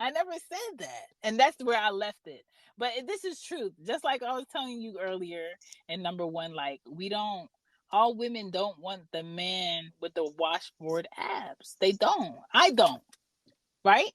I never said that. And that's where I left it. But this is truth. Just like I was telling you earlier in number 1, like all women don't want the man with the washboard abs. They don't. I don't. Right?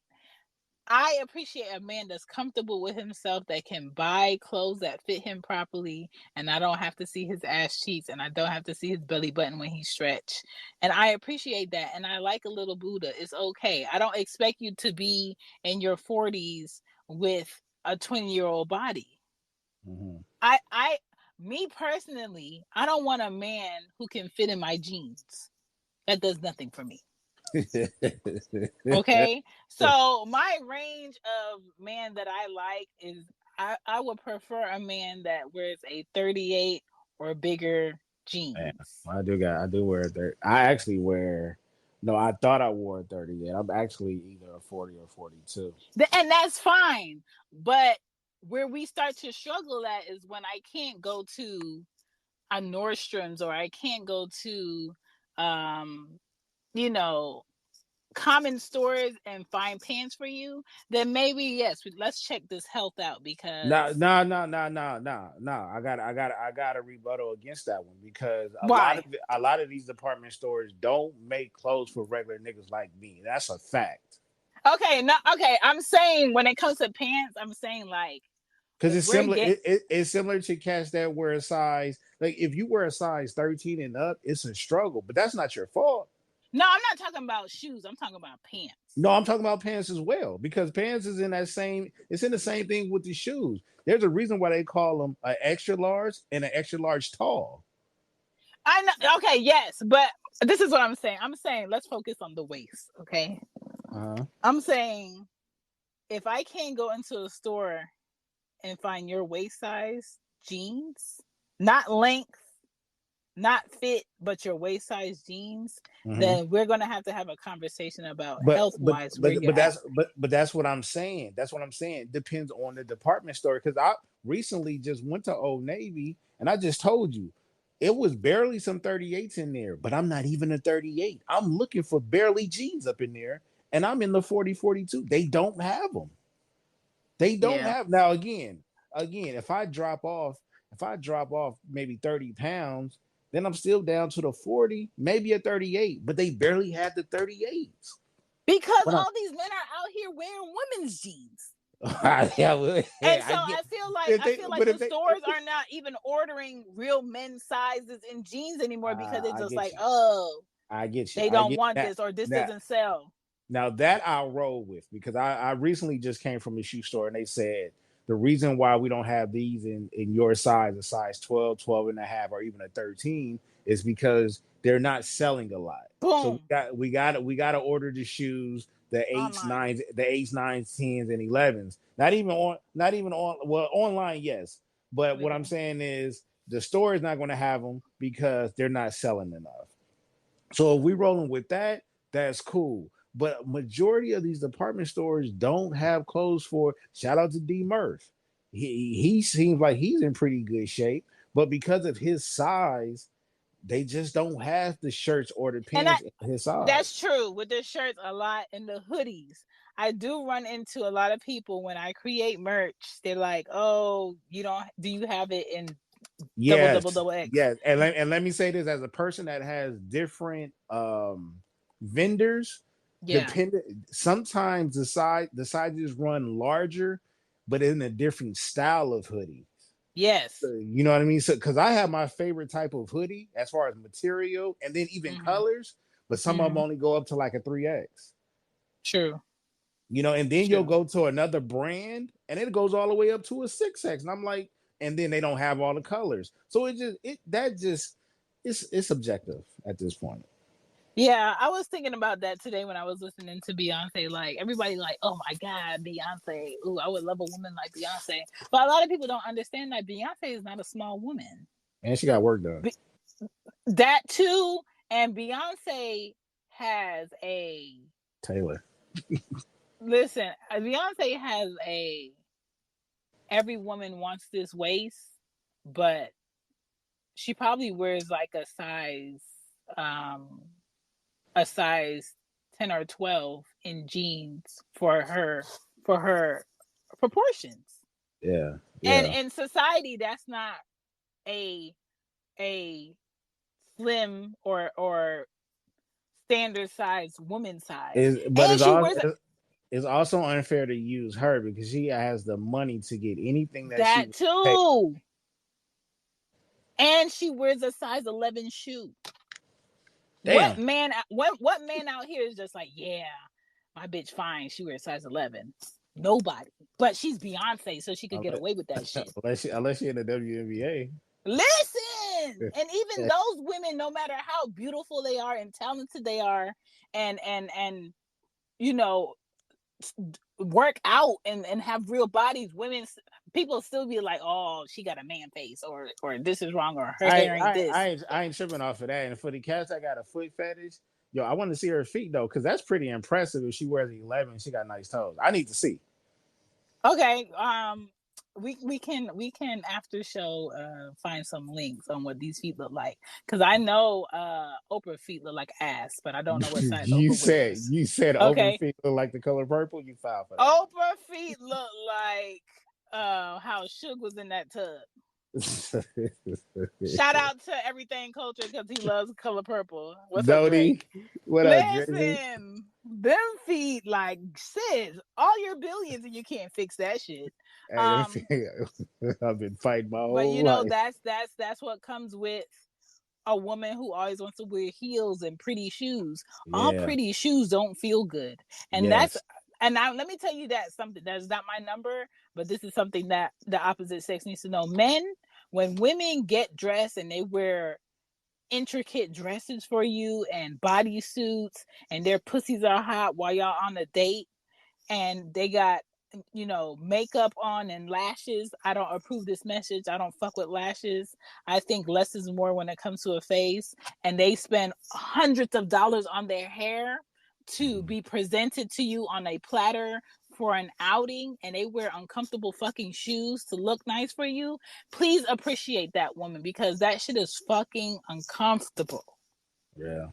I appreciate a man that's comfortable with himself, that can buy clothes that fit him properly, and I don't have to see his ass cheeks, and I don't have to see his belly button when he's stretched. And I appreciate that, and I like a little Buddha. It's okay. I don't expect you to be in your 40s with a 20-year-old body. Mm-hmm. Me personally, I don't want a man who can fit in my jeans. That does nothing for me. Okay, so my range of man that I like is I would prefer a man that wears a 38 or bigger jeans. Man, I do wear a 30. I thought I wore a 38. I'm actually either a 40 or 42. And that's fine. But where we start to struggle at is when I can't go to a Nordstrom's or I can't go to common stores and find pants for you, then maybe yes, let's check this health out, because no. I got a rebuttal against that one, because a lot of these department stores don't make clothes for regular niggas like me. That's a fact. Okay, I'm saying when it comes to pants, I'm saying like, because it's similar. It's similar to cats that wear a size, like if you wear a size 13 and up, it's a struggle, but that's not your fault. No, I'm not talking about shoes. I'm talking about pants. No, I'm talking about pants as well, because pants is in that same. It's in the same thing with the shoes. There's a reason why they call them an extra large and an extra large tall. I know. Okay, yes, but this is what I'm saying. I'm saying let's focus on the waist. Okay. I'm saying if I can't go into a store and find your waist size jeans, not length, not fit, but your waist size jeans, then we're gonna have a conversation about health wise. But that's what I'm saying. That's what I'm saying. Depends on the department store. Because I recently just went to Old Navy, and I just told you it was barely some 38s in there, but I'm not even a 38. I'm looking for barely jeans up in there, and I'm in the 40, 42. They don't have them. They don't have. Now again, if I drop off maybe 30 pounds, then I'm still down to the 40, maybe a 38, but they barely had the 38s. Because all these men are out here wearing women's jeans. I feel like the stores are not even ordering real men's sizes in jeans anymore, because it's just like, I get you. They don't want this, or this doesn't sell. Now that I'll roll with, because I recently just came from a shoe store, and they said the reason why we don't have these in your size, a size 12, 12 and a half, or even a 13, is because they're not selling a lot. Boom. So we got to order the shoes, the 8s, 9s, 10s, and 11s. Not even on. Well, online, yes, but what I'm saying is the store is not going to have them because they're not selling enough. So if we rolling with that, that's cool. But majority of these department stores don't have clothes for. Shout out to D Murph. He seems like he's in pretty good shape, but because of his size, they just don't have the shirts or the pants in his size. That's true with the shirts a lot, and the hoodies. I do run into a lot of people when I create merch. They're like, "Oh, do you have it in double X?" Yes, and let me say this as a person that has different vendors. Sometimes the sizes run larger, but in a different style of hoodie. Yes. So, you know what I mean? So, because I have my favorite type of hoodie as far as material and then even colors, but some of them only go up to like a 3X. True. And then you'll go to another brand and it goes all the way up to a 6X. And I'm like, and then they don't have all the colors. So it's subjective at this point. Yeah, I was thinking about that today when I was listening to Beyonce. Like, everybody like, oh my God, Beyonce. Ooh, I would love a woman like Beyonce. But a lot of people don't understand that Beyonce is not a small woman. And she got work done. That too. And Beyonce has a... Taylor. Listen, Beyonce has every woman wants this waist, but she probably wears like a size 10 or 12 in jeans for her proportions. Yeah. And in society, that's not a slim or standard size woman size. It's also unfair to use her because she has the money to get anything that too. And she wears a size 11 shoe. Damn. What man out here is just like, yeah, my bitch fine. She wears size 11. Nobody. But she's Beyonce, so she could get away with that shit. Unless she in the WNBA. Listen! And even those women, no matter how beautiful they are and talented they are, and work out and have real bodies, people still be like, oh, she got a man face, or this is wrong, or her hair ain't this. I ain't tripping off of that. And for the cats that got a foot fetish, I want to see her feet though, because that's pretty impressive. If she wears 11, she got nice toes. I need to see. Okay, we can after show find some links on what these feet look like, because I know Oprah feet look like ass, but I don't know what size. You said okay. Oprah feet look like the color purple. You filed for that. Oprah feet look like how Suge was in that tub. Shout out to Everything Culture because he loves color purple. What's up, Drake? What up, Listen, them feet, like, sis, all your billions and you can't fix that shit. I've been fighting my whole life. But that's what comes with a woman who always wants to wear heels and pretty shoes. Yeah. All pretty shoes don't feel good, and now let me tell you that something that's not my number, but this is something that the opposite sex needs to know. Men, when women get dressed and they wear intricate dresses for you and bodysuits and their pussies are hot while y'all on a date and they got makeup on and lashes, I don't approve this message. I don't fuck with lashes. I think less is more when it comes to a face, and they spend hundreds of dollars on their hair to be presented to you on a platter for an outing, and they wear uncomfortable fucking shoes to look nice for you. Please appreciate that woman, because that shit is fucking uncomfortable. Yeah,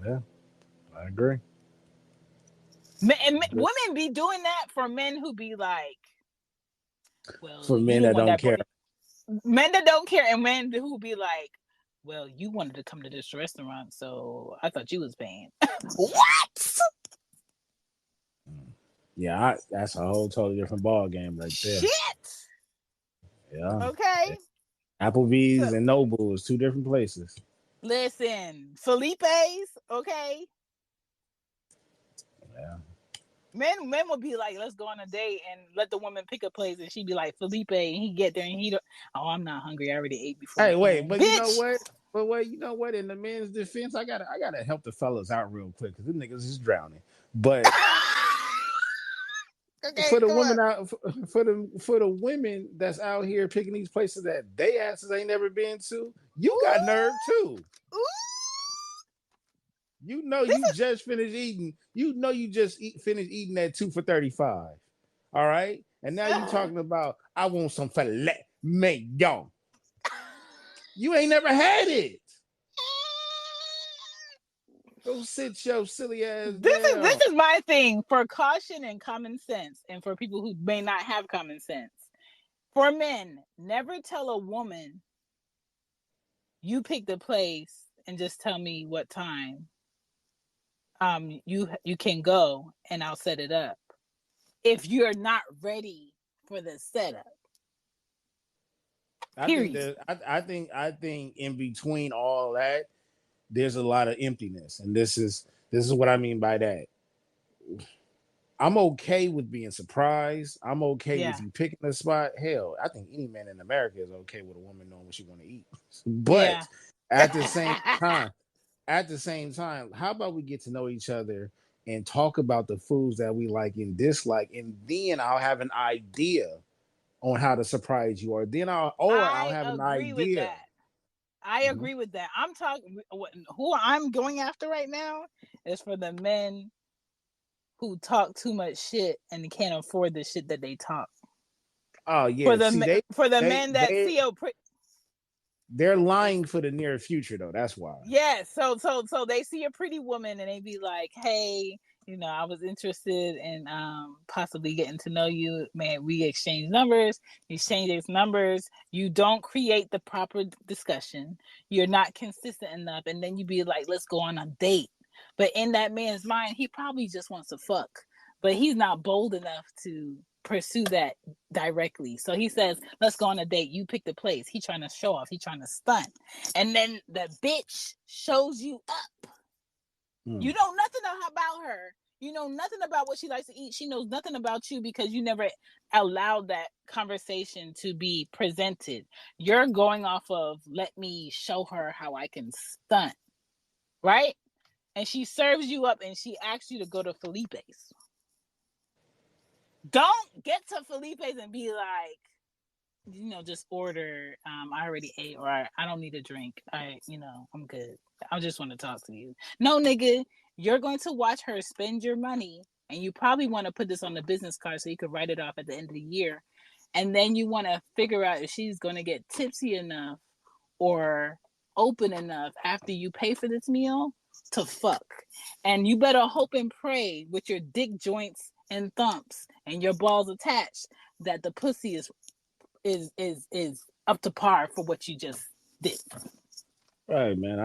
I agree. Women be doing that for men who be like, well, for men that don't care. Men that don't care, and men who be like, well, you wanted to come to this restaurant, so I thought you was paying. What? Yeah, that's a whole totally different ball game right there. Shit. Yeah. Okay. Applebee's and Noble's, two different places. Listen, Felipe's, okay. Yeah. Men would be like, let's go on a date and let the woman pick a place, and she'd be like, Felipe, and he get there and he don't, I'm not hungry, I already ate before. Hey, wait, but bitch. You know what? In the men's defense, I gotta help the fellas out real quick because them niggas is drowning. But okay, for the women out, for the women that's out here picking these places that they asses ain't never been to, you got nerve too. Ooh. You just finished eating. Finished eating that 2 for $35. All right, and now you talking about I want some filet mignon. You ain't never had it. Go sit your silly ass down. This is my thing for caution and common sense, and for people who may not have common sense. For men, never tell a woman you pick the place and just tell me what time you can go and I'll set it up if you're not ready for the setup. I think in between all that, there's a lot of emptiness, and this is what I mean by that. I'm okay with being surprised. I'm okay with you picking a spot. Hell, I think any man in America is okay with a woman knowing what she want to eat. But at the same time, how about we get to know each other and talk about the foods that we like and dislike, and then I'll have an idea on how to surprise you, or I'll have an idea. With that. I agree with that. I'm talking. Who I'm going after right now is for the men who talk too much shit and can't afford the shit that they talk. Oh yeah, for the men that see they're lying for the near future though. That's why. Yeah, so they see a pretty woman and they be like, "Hey, I was interested in possibly getting to know you. Man, we exchange numbers. You exchange these numbers. You don't create the proper discussion. You're not consistent enough, and then you be like, let's go on a date." But in that man's mind, he probably just wants to fuck, but he's not bold enough to pursue that directly. So he says, let's go on a date. You pick the place. He trying to show off. He trying to stunt. And then the bitch shows you up. You know nothing about her. You know nothing about what she likes to eat. She knows nothing about you because you never allowed that conversation to be presented. You're going off of, let me show her how I can stunt. Right? And she serves you up and she asks you to go to Felipe's. Don't get to Felipe's and be like, just order. I already ate, or I don't need a drink. I'm good. I just want to talk to you. No, nigga, you're going to watch her spend your money, and you probably want to put this on the business card so you could write it off at the end of the year. And then you want to figure out if she's going to get tipsy enough or open enough after you pay for this meal to fuck. And you better hope and pray with your dick joints and thumps and your balls attached that the pussy is up to par for what you just did. Right, man.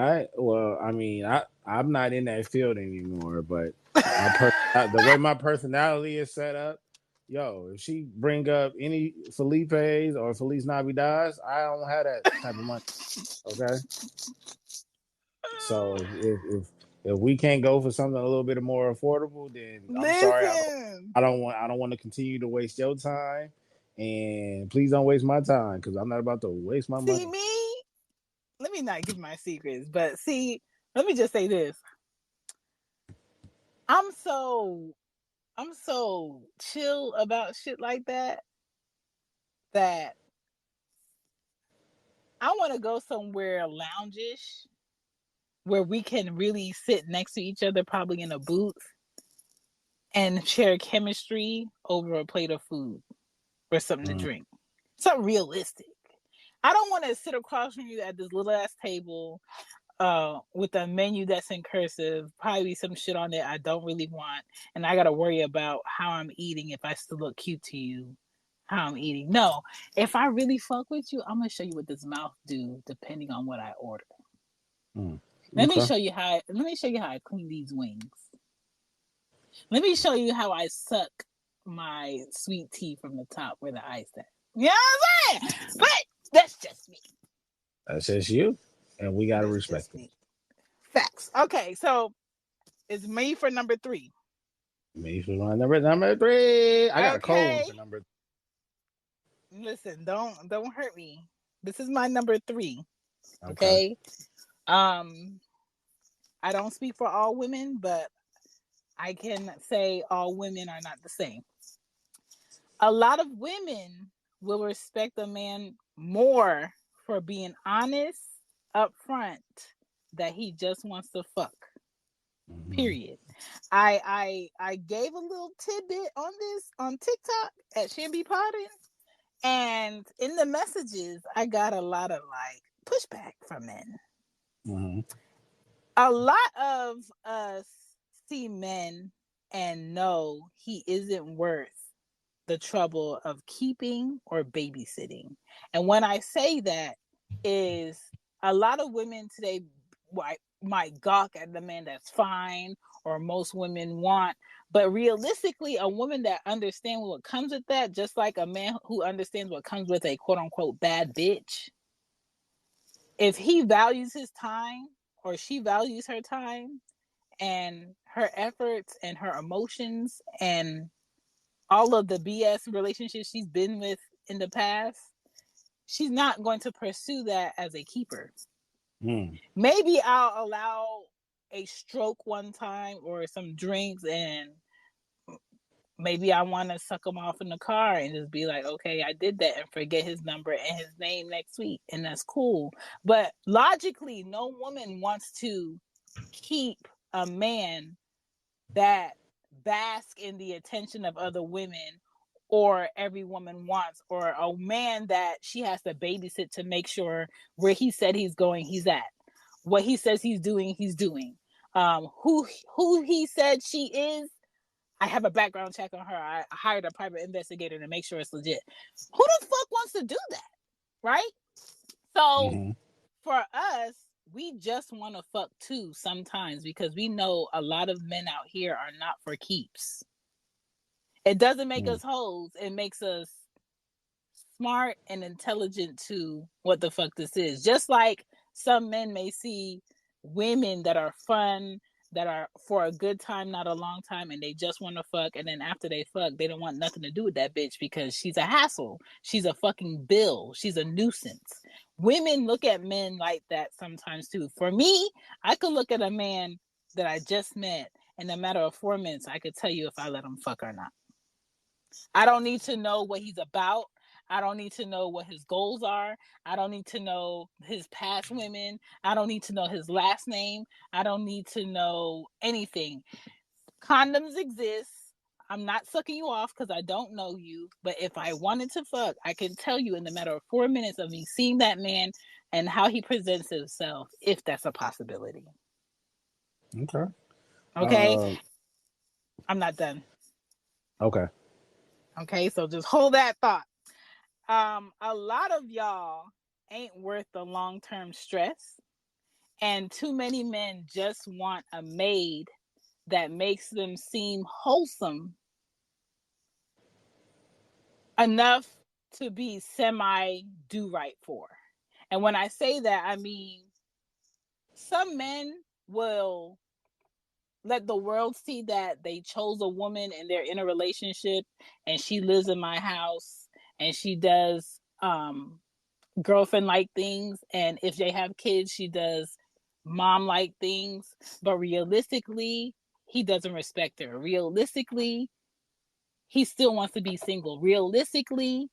I'm not in that field anymore, but the way my personality is set up, if she bring up any Felipe's or Feliz Navidades, I don't have that type of money. Okay. So if we can't go for something a little bit more affordable, then I'm sorry. I don't want to continue to waste your time, and please don't waste my time because I'm not about to waste my money. See me? Let me not give my secrets, but see, let me just say this. I'm so chill about shit like that I want to go somewhere loungish where we can really sit next to each other, probably in a booth, and share chemistry over a plate of food or something to drink. Something realistic. I don't want to sit across from you at this little ass table with a menu that's in cursive, probably some shit on it I don't really want, and I got to worry about how I'm eating if I still look cute to you, how I'm eating. No, if I really fuck with you, I'm going to show you what this mouth do depending on what I order. Let me show you how I clean these wings. Let me show you how I suck my sweet tea from the top where the ice at. You know what I'm saying? But that's just me. That's just you. And we got to respect it. Facts. Okay, so it's me for number 3. Me for number 3. I got a cold one for number 3. Listen, don't hurt me. This is my number 3. Okay? I don't speak for all women, but I can say all women are not the same. A lot of women will respect a man more for being honest up front that he just wants to fuck. Period. I gave a little tidbit on this on TikTok at Shambi Poddin, and in the messages I got a lot of pushback from men. A lot of us see men and know he isn't worth the trouble of keeping or babysitting. And when I say that is a lot of women today might gawk at the man that's fine or most women want. But realistically, a woman that understands what comes with that, just like a man who understands what comes with a quote unquote bad bitch, if he values his time or she values her time and her efforts and her emotions and all of the BS relationships she's been with in the past, she's not going to pursue that as a keeper. Maybe I'll allow a stroke one time or some drinks, and maybe I want to suck him off in the car and just be like, okay, I did that, and forget his number and his name next week. And that's cool. But logically, no woman wants to keep a man that bask in the attention of other women, or every woman wants, or a man that she has to babysit to make sure where he said he's going, he's at. What he says he's doing, he's doing. Who he said she is, I have a background check on her. I hired a private investigator to make sure it's legit. Who the fuck wants to do that? Right? So for us, we just want to fuck too sometimes, because we know a lot of men out here are not for keeps. It doesn't make us hoes. It makes us smart and intelligent to what the fuck this is. Just like some men may see women that are fun, that are for a good time, not a long time, and they just want to fuck, and then after they fuck, they don't want nothing to do with that bitch because she's a hassle. She's a fucking bill. She's a nuisance. Women look at men like that sometimes too. For me, I could look at a man that I just met, in a matter of 4 minutes, I could tell you if I let him fuck or not. I don't need to know what he's about. I don't need to know what his goals are. I don't need to know his past women. I don't need to know his last name. I don't need to know anything. Condoms exist. I'm not sucking you off because I don't know you. But if I wanted to fuck, I can tell you in the matter of 4 minutes of me seeing that man and how he presents himself, if that's a possibility. Okay. Okay. I'm not done. Okay. Okay, so just hold that thought. A lot of y'all ain't worth the long-term stress, and too many men just want a maid that makes them seem wholesome enough to be semi-do-right for. And when I say that, I mean some men will let the world see that they chose a woman and they're in a relationship and she lives in my house and she does girlfriend-like things, and if they have kids, she does mom-like things. But realistically, he doesn't respect her. Realistically, he still wants to be single. Realistically,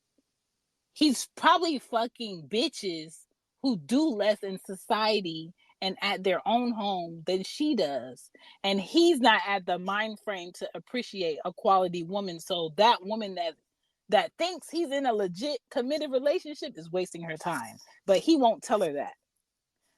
he's probably fucking bitches who do less in society and at their own home than she does. And he's not at the mind frame to appreciate a quality woman. So that woman that thinks he's in a legit committed relationship is wasting her time, but he won't tell her that.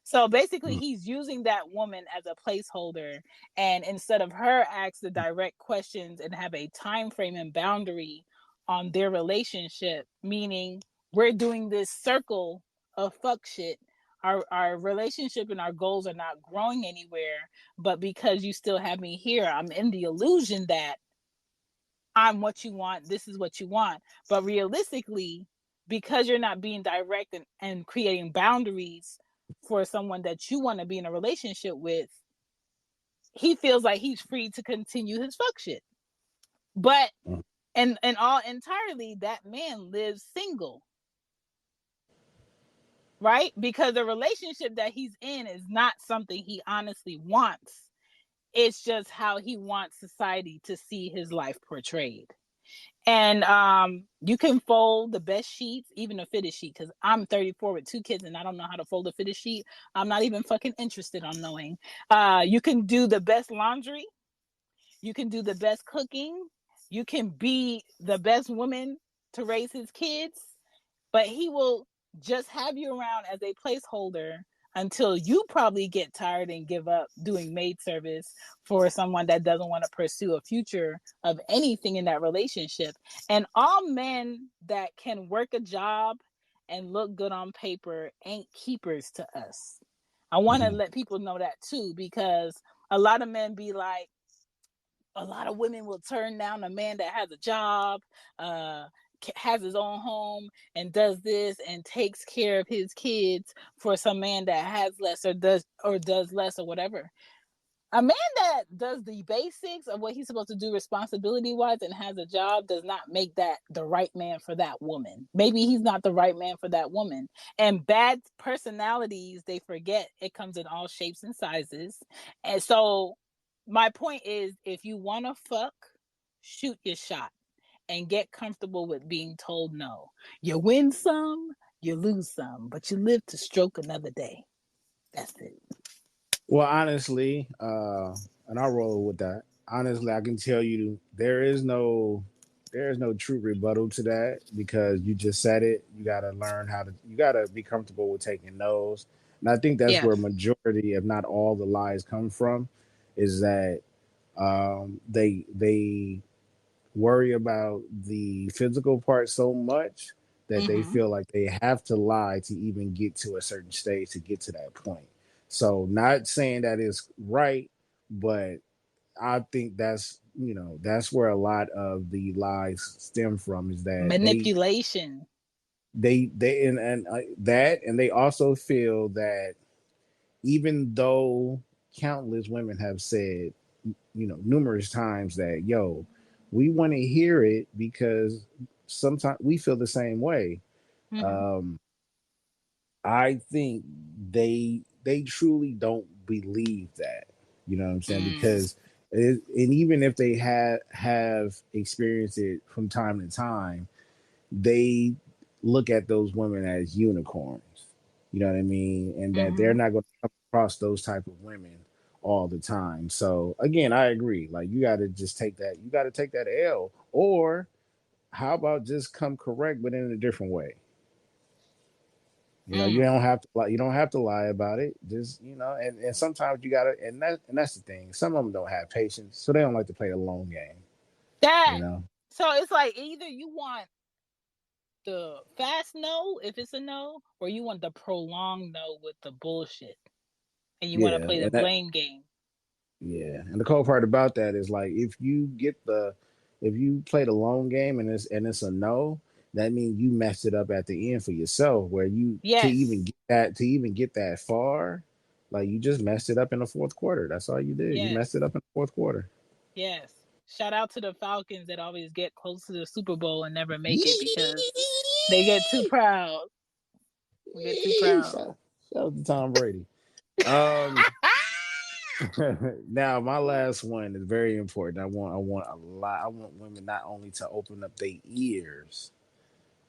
So basically he's using that woman as a placeholder, and instead of her ask the direct questions and have a time frame and boundary on their relationship, meaning we're doing this circle of fuck shit. Our relationship and our goals are not growing anywhere, but because you still have me here, I'm in the illusion that I'm what you want, this is what you want. But realistically, because you're not being direct and creating boundaries for someone that you want to be in a relationship with, he feels like he's free to continue his fuck shit. But and all entirely, that man lives single. Right? Because the relationship that he's in is not something he honestly wants. It's just how he wants society to see his life portrayed. And you can fold the best sheets, even a fitted sheet, because I'm 34 with 2 kids and I don't know how to fold a fitted sheet. I'm not even fucking interested on knowing. You can do the best laundry. You can do the best cooking. You can be the best woman to raise his kids. But he will just have you around as a placeholder until you probably get tired and give up doing maid service for someone that doesn't want to pursue a future of anything in that relationship. And all men that can work a job and look good on paper ain't keepers to us. I want to let people know that too, because a lot of men be like, a lot of women will turn down a man that has a job, has his own home and does this and takes care of his kids for some man that has less or does less or whatever. A man that does the basics of what he's supposed to do responsibility-wise and has a job does not make that the right man for that woman. Maybe he's not the right man for that woman. And bad personalities, they forget it comes in all shapes and sizes. And so my point is, if you want to fuck, shoot your shot and get comfortable with being told no. You win some, you lose some, but you live to stroke another day. That's it. Well, honestly, and I'll roll with that. Honestly, I can tell you there is no true rebuttal to that because you just said it. You gotta learn you gotta be comfortable with taking no's. And I think that's where majority, if not all, the lies come from, is that they worry about the physical part so much that they feel like they have to lie to even get to a certain stage to get to that point. So not saying that is right, but I think that's where a lot of the lies stem from, is that manipulation. They that, and they also feel that even though countless women have said, numerous times that, yo, we want to hear it because sometimes we feel the same way. I think they truly don't believe that. You know what I'm saying? Because and even if they have experienced it from time to time, they look at those women as unicorns. You know what I mean? And that they're not going to come across those type of women all the time. So again, I agree. Like, you got to just take that. You got to take that L. Or how about just come correct, but in a different way? You don't have to lie. You don't have to lie about it. Just, and sometimes you gotta, and that's the thing. Some of them don't have patience, so they don't like to play the long game. So it's like either you want the fast no if it's a no, or you want the prolonged no with the bullshit, and you want to play the blame game. Yeah, and the cool part about that is, like, if you play the long game and it's a no, that means you messed it up at the end for yourself, where to even get that far, like, you just messed it up in the fourth quarter. That's all you did. You messed it up in the fourth quarter. Yes. Shout out to the Falcons that always get close to the Super Bowl and never make it because they get too proud. Shout out to Tom Brady. Now, my last one is very important. I want a lot. I want women not only to open up their ears,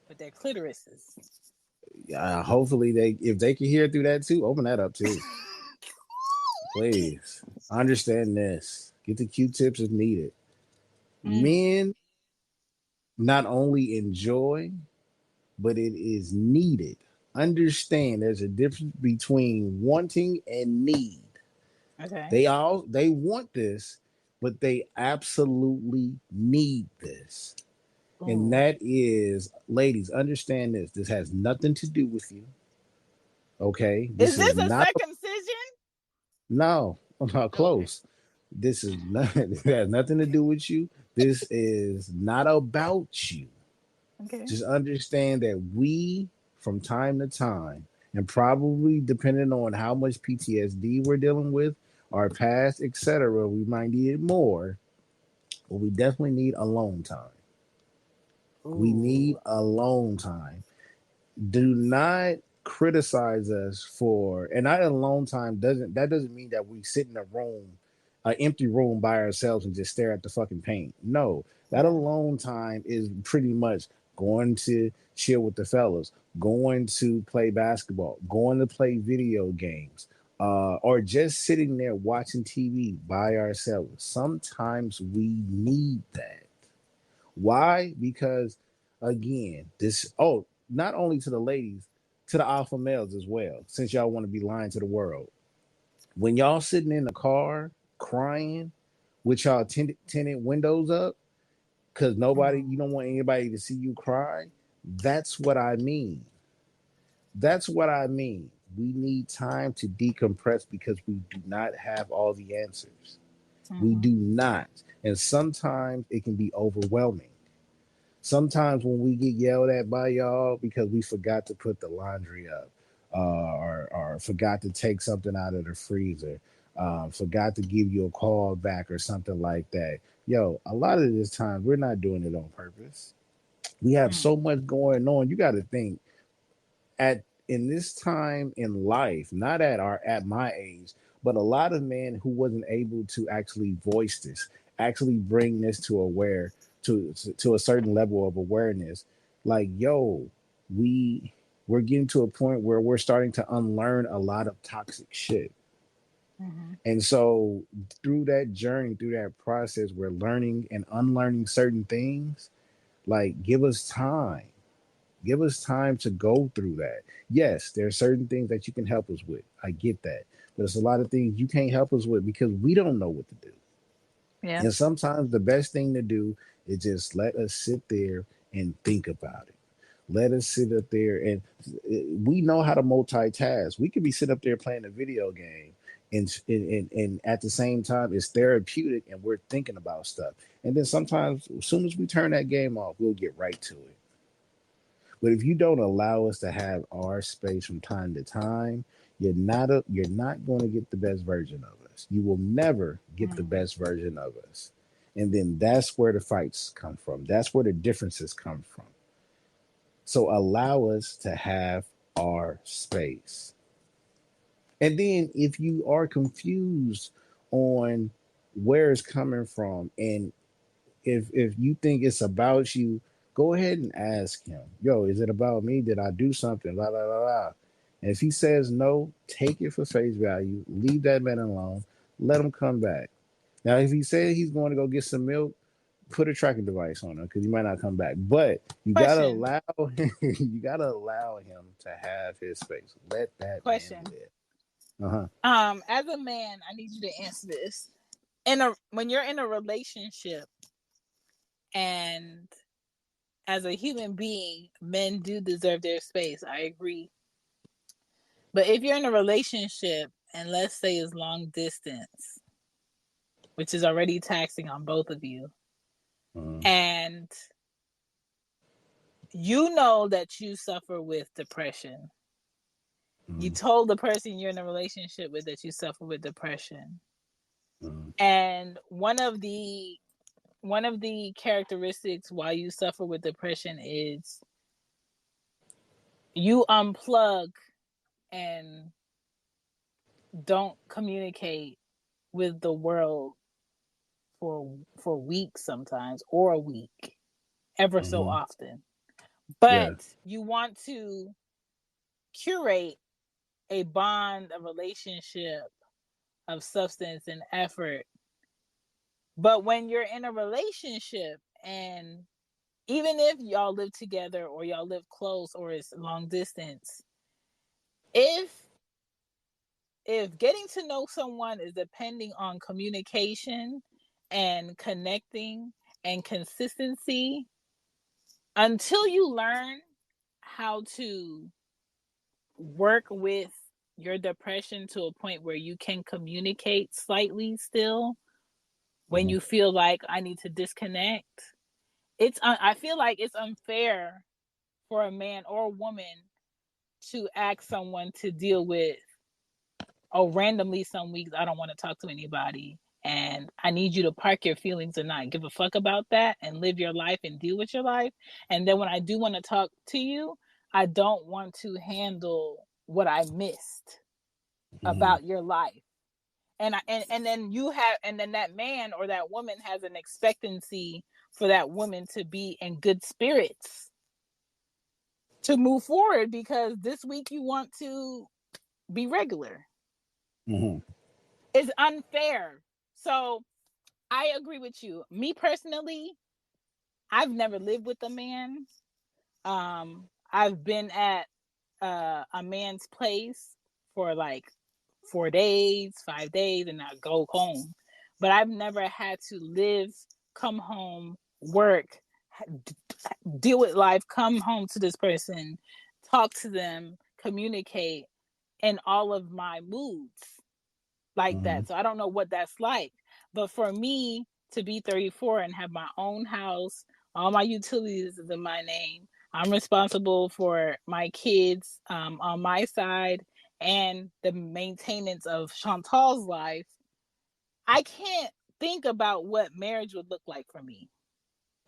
but their clitorises. Hopefully, if they can hear through that too, open that up too. Please understand this. Get the Q-tips if needed. Men not only enjoy, but it is needed. Understand there's a difference between wanting and need. Okay. They want this, but they absolutely need this. Ooh. And that is, ladies, understand this. This has nothing to do with you. Okay? Is this a circumcision? No, I'm not close. Okay. This is it has nothing to do with you. This is not about you. Okay. Just understand that we, from time to time, and probably depending on how much PTSD we're dealing with, our past, etc., we might need it more, but we definitely need alone time. Ooh. We need alone time. Do not criticize us for, and that alone time doesn't mean that we sit in a room, an empty room by ourselves and just stare at the fucking paint. No, that alone time is pretty much going to chill with the fellas, going to play basketball, going to play video games, or just sitting there watching TV by ourselves. Sometimes we need that. Why? Because, again, not only to the ladies, to the alpha males as well, since y'all want to be lying to the world. When y'all sitting in the car crying with y'all tinted windows up, because you don't want anybody to see you cry, that's what I mean. That's what I mean. We need time to decompress because we do not have all the answers. We do not. And sometimes it can be overwhelming. Sometimes when we get yelled at by y'all because we forgot to put the laundry up, or forgot to take something out of the freezer, forgot to give you a call back or something like that. Yo, a lot of this time we're not doing it on purpose. We have so much going on. You got to think at in this time in life, not at my age, but a lot of men who wasn't able to actually voice this, actually bring this to a certain level of awareness. Like, yo, we're getting to a point where we're starting to unlearn a lot of toxic shit. And so through that journey, through that process, we're learning and unlearning certain things. Like, give us time. Give us time to go through that. Yes, there are certain things that you can help us with. I get that. But there's a lot of things you can't help us with because we don't know what to do. Yeah. And sometimes the best thing to do is just let us sit there and think about it. Let us sit up there and we know how to multitask. We could be sitting up there playing a video game and at the same time it's therapeutic and we're thinking about stuff. And then sometimes as soon as we turn that game off, we'll get right to it. But if you don't allow us to have our space from time to time, you're not going to get the best version of us. You will never get the best version of us. And then that's where the fights come from. That's where the differences come from. So allow us to have our space. And then if you are confused on where it's coming from, and if you think it's about you, go ahead and ask him, yo, is it about me? Did I do something? La, la, la, la. And if he says no, take it for face value. Leave that man alone. Let him come back. Now, if he says he's going to go get some milk, put a tracking device on him because he might not come back. But you gotta allow him to have his space. Let that man live. As a man, I need you to answer this. When you're in a relationship, and as a human being, men do deserve their space. I agree. But if you're in a relationship, and let's say it's long distance, which is already taxing on both of you, and you know that you suffer with depression. You told the person you're in a relationship with that you suffer with depression. And one of the characteristics why you suffer with depression is you unplug and don't communicate with the world for weeks sometimes, or a week, ever so often. But you want to curate a bond, a relationship of substance and effort. But when you're in a relationship, and even if y'all live together or y'all live close or it's long distance, if getting to know someone is depending on communication and connecting and consistency, until you learn how to work with your depression to a point where you can communicate slightly still when you feel like I need to disconnect, I feel like it's unfair for a man or a woman to ask someone to deal with, randomly some weeks I don't want to talk to anybody and I need you to park your feelings and not give a fuck about that and live your life and deal with your life. And then when I do want to talk to you, I don't want to handle what I missed about your life. And then that man or that woman has an expectancy for that woman to be in good spirits to move forward, because this week you want to be regular. It's unfair. So I agree with you. Me personally, I've never lived with a man. I've been at a man's place for like 4 days, 5 days, and I go home. But I've never had to live, come home, work, deal with life, come home to this person, talk to them, communicate in all of my moods like that. So I don't know what that's like. But for me to be 34 and have my own house, all my utilities is in my name, I'm responsible for my kids on my side, and the maintenance of Chantal's life, I can't think about what marriage would look like for me.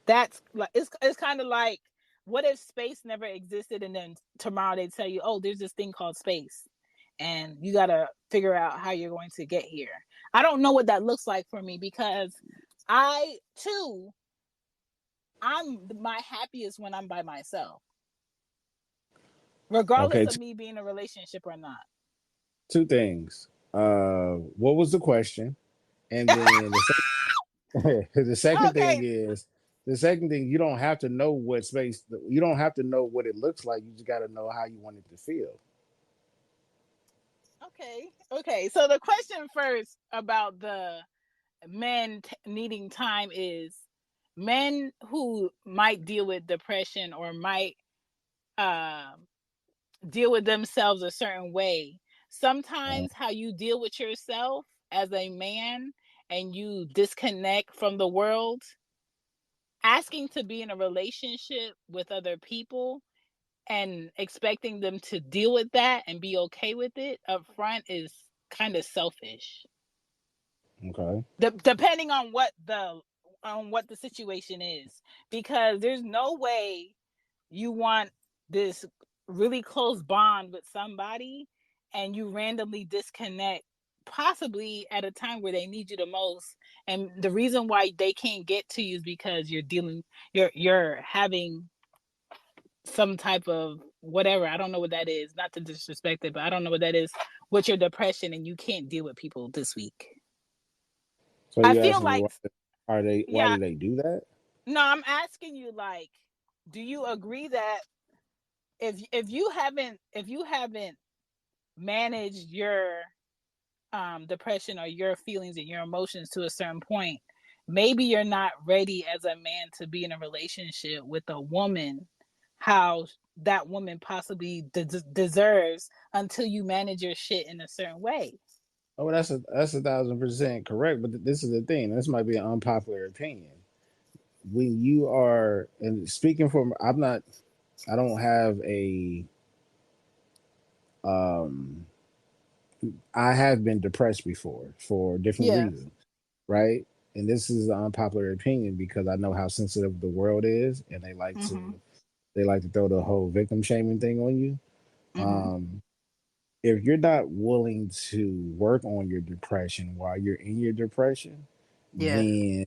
That's like, it's kind of like, what if space never existed and then tomorrow they tell you, oh, there's this thing called space and you got to figure out how you're going to get here. I don't know what that looks like for me, because I'm my happiest when I'm by myself, regardless of me being in a relationship or not. Two things. What was the question? And then the second thing is, you don't have to know what space, you don't have to know what it looks like. You just got to know how you want it to feel. Okay. So the question first about the men needing time is, men who might deal with depression or might deal with themselves a certain way. Sometimes how you deal with yourself as a man and you disconnect from the world, asking to be in a relationship with other people and expecting them to deal with that and be okay with it up front is kind of selfish. Okay. Depending on what the situation is, because there's no way you want this really close bond with somebody and you randomly disconnect, possibly at a time where they need you the most, and the reason why they can't get to you is because you're having some type of whatever, I don't know what that is, not to disrespect it, but I don't know what that is with your depression, and you can't deal with people this week. So I feel like why do they do that? No, I'm asking you, like, do you agree that if you haven't managed your depression or your feelings and your emotions to a certain point, maybe you're not ready as a man to be in a relationship with a woman how that woman possibly deserves, until you manage your shit in a certain way. Oh, that's 1,000% correct. But this is the thing. This might be an unpopular opinion. When you are, and speaking from, I don't have a, I have been depressed before for different reasons, right? And this is an unpopular opinion because I know how sensitive the world is, and they like to throw the whole victim shaming thing on you. If you're not willing to work on your depression while you're in your depression, then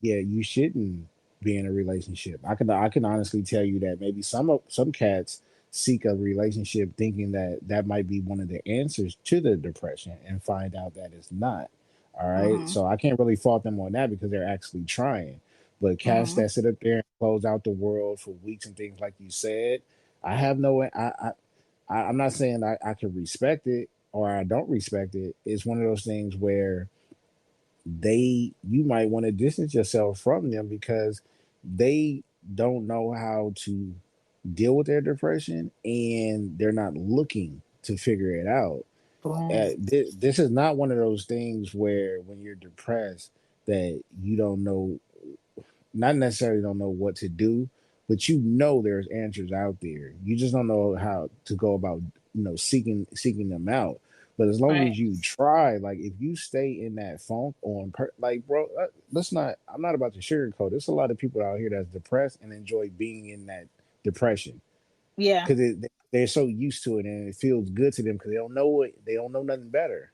you shouldn't be in a relationship. I can honestly tell you that maybe some cats seek a relationship thinking that might be one of the answers to the depression and find out that it's not. All right. So I can't really fault them on that because they're actually trying. But cats that sit up there and close out the world for weeks and things like you said, I have no I'm not saying I can respect it or I don't respect it. It's one of those things where you might want to distance yourself from them because they don't know how to deal with their depression and they're not looking to figure it out. This is not one of those things where when you're depressed that you don't know, not necessarily don't know what to do, but there's answers out there. You just don't know how to go about seeking them out. But as long as you try, like if you stay in that funk like bro, I'm not about to sugarcoat. There's a lot of people out here that's depressed and enjoy being in that depression. Yeah, because they're so used to it and it feels good to them because they don't know it. They don't know nothing better.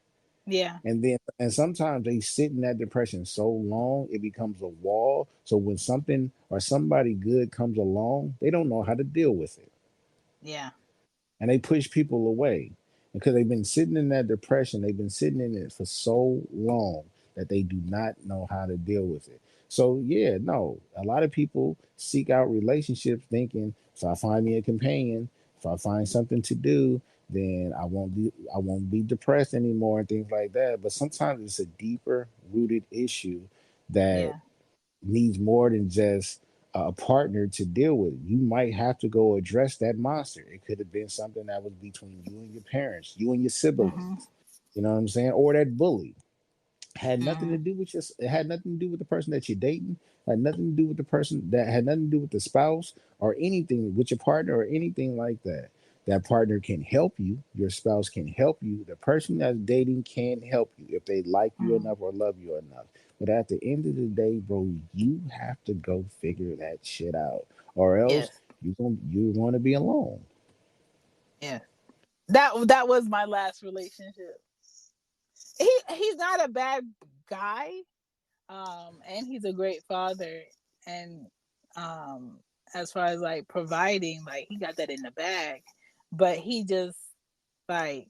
Yeah. And sometimes they sit in that depression so long it becomes a wall. So when something or somebody good comes along, they don't know how to deal with it. Yeah. And they push people away because they've been sitting in that depression. They've been sitting in it for so long that they do not know how to deal with it. So yeah, no, a lot of people seek out relationships thinking if I find me a companion, if I find something to do, then I won't be depressed anymore and things like that. But sometimes it's a deeper rooted issue that needs more than just a partner to deal with. You might have to go address that monster. It could have been something that was between you and your parents, you and your siblings. You know what I'm saying? Or that bully. Had nothing to do with it had nothing to do with the person that you're dating, had nothing to do with the person that had nothing to do with the spouse or anything with your partner or anything like that. That partner can help you. Your spouse can help you. The person that's dating can help you if they like you enough or love you enough. But at the end of the day, bro, you have to go figure that shit out, or else you're going to be alone. Yeah, that was my last relationship. He's not a bad guy, and he's a great father, and as far as like providing, like he got that in the bag, but he just like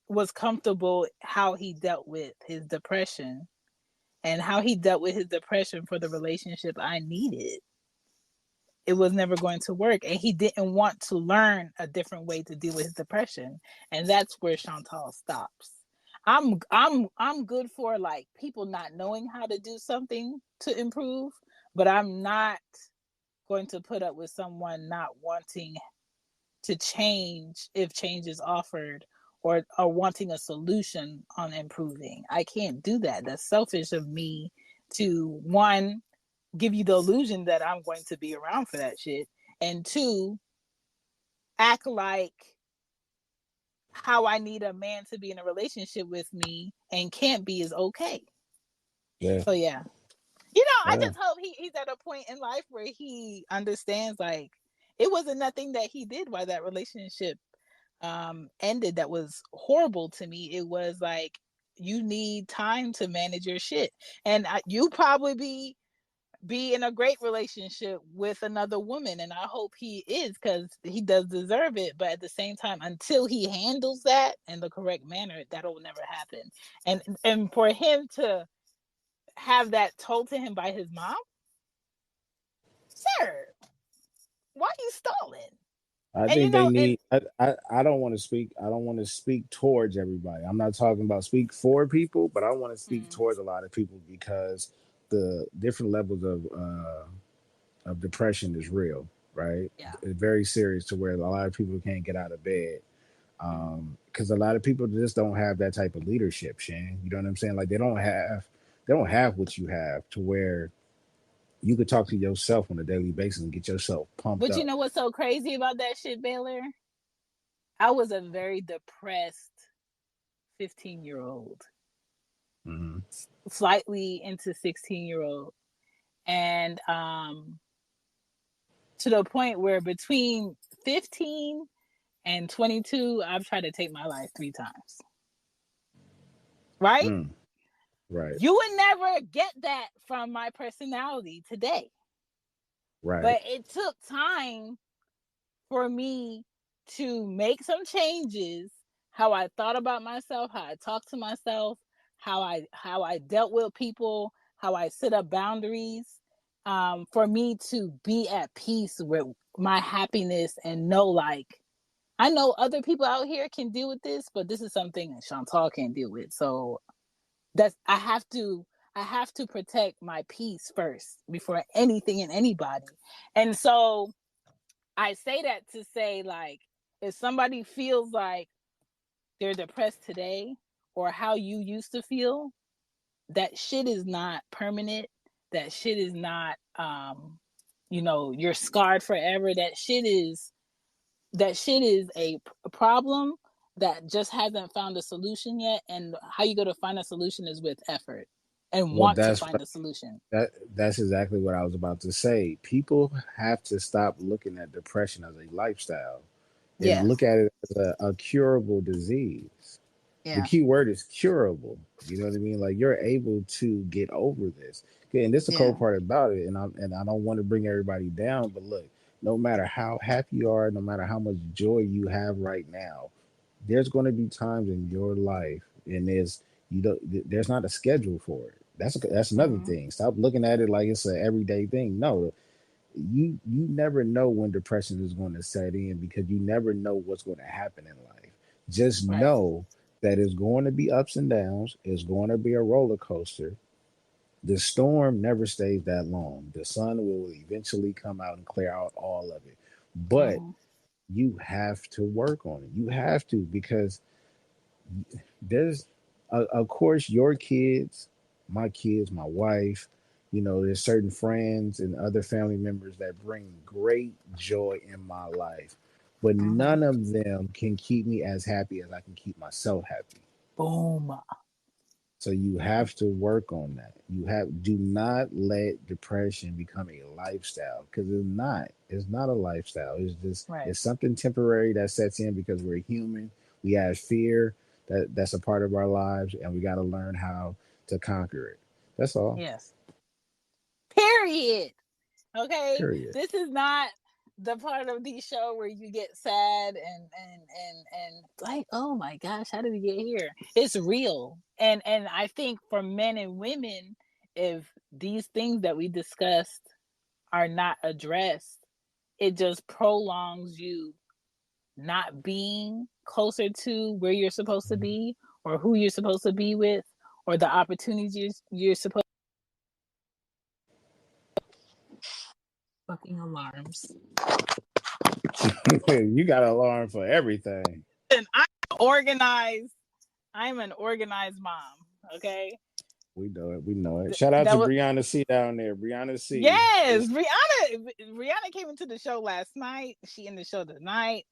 was comfortable how he dealt with his depression and how he dealt with his depression for the relationship I needed. It was never going to work, and he didn't want to learn a different way to deal with his depression, and that's where Chantal stops. I'm good for like people not knowing how to do something to improve, but I'm not going to put up with someone not wanting to change if change is offered, or wanting a solution on improving. I can't do that. That's selfish of me to, one, give you the illusion that I'm going to be around for that shit, and two, act like how I need a man to be in a relationship with me and can't be is okay. Yeah. So yeah. You know, I just hope he's at a point in life where he understands like it wasn't nothing that he did while that relationship ended that was horrible to me. It was like, you need time to manage your shit, and you probably be in a great relationship with another woman, and I hope he is, because he does deserve it. But at the same time, until he handles that in the correct manner, that'll never happen. And for him to have that told to him by his mom, sir, why are you stalling? I think they need. I don't want to speak. I don't want to speak towards everybody. I'm not talking about speak for people, but I want to speak towards a lot of people, because the different levels of depression is real, right? Yeah. It's very serious, to where a lot of people can't get out of bed, because a lot of people just don't have that type of leadership, Shane. You know what I'm saying? Like they don't have what you have, to where you could talk to yourself on a daily basis and get yourself pumped up. But you know what's so crazy about that shit, Baylor? I was a very depressed 15-year-old, slightly into 16-year-old, and to the point where between 15 and 22, I've tried to take my life 3 times. Right? Right. You would never get that from my personality today. Right. But it took time for me to make some changes, how I thought about myself, how I talked to myself, how I dealt with people, how I set up boundaries, for me to be at peace with my happiness and know, like, I know other people out here can deal with this, but this is something that Chantal can't deal with. So I have to protect my peace first before anything and anybody. And so I say that to say, like, if somebody feels like they're depressed today, or how you used to feel, that shit is not permanent. That shit is not, you're scarred forever. That shit is a problem that just hasn't found a solution yet. And how you go to find a solution is with effort and want to find a solution. That's exactly what I was about to say. People have to stop looking at depression as a lifestyle and look at it as a curable disease. Yeah. The key word is curable. You know what I mean? Like, you're able to get over this. Okay, and this is the cool part about it. And I don't want to bring everybody down, but look, no matter how happy you are, no matter how much joy you have right now, there's going to be times in your life, and there's not a schedule for it. That's another thing. Stop looking at it like it's an everyday thing. No, you never know when depression is going to set in, because you never know what's going to happen in life. Just know that it's going to be ups and downs. It's going to be a roller coaster. The storm never stays that long. The sun will eventually come out and clear out all of it. But you have to work on it. You have to, because there's, of course, your kids, my wife, there's certain friends and other family members that bring great joy in my life. but none of them can keep me as happy as I can keep myself happy. Boom. So you have to work on that. Do not let depression become a lifestyle, because it's not. It's not a lifestyle. It's just It's something temporary that sets in because we're human. We have fear that's a part of our lives, and we got to learn how to conquer it. That's all. Yes. Period. Okay. Period. This is not the part of the show where you get sad and like, oh my gosh, how did we get here? It's real. And I think for men and women, if these things that we discussed are not addressed, it just prolongs you not being closer to where you're supposed to be, or who you're supposed to be with, or the opportunities you're supposed fucking alarms. You got an alarm for everything. And I'm an organized mom. Okay. We know it. Shout out to Brianna C down there. Brianna C. Yes, Brianna came into the show last night. She in the show tonight.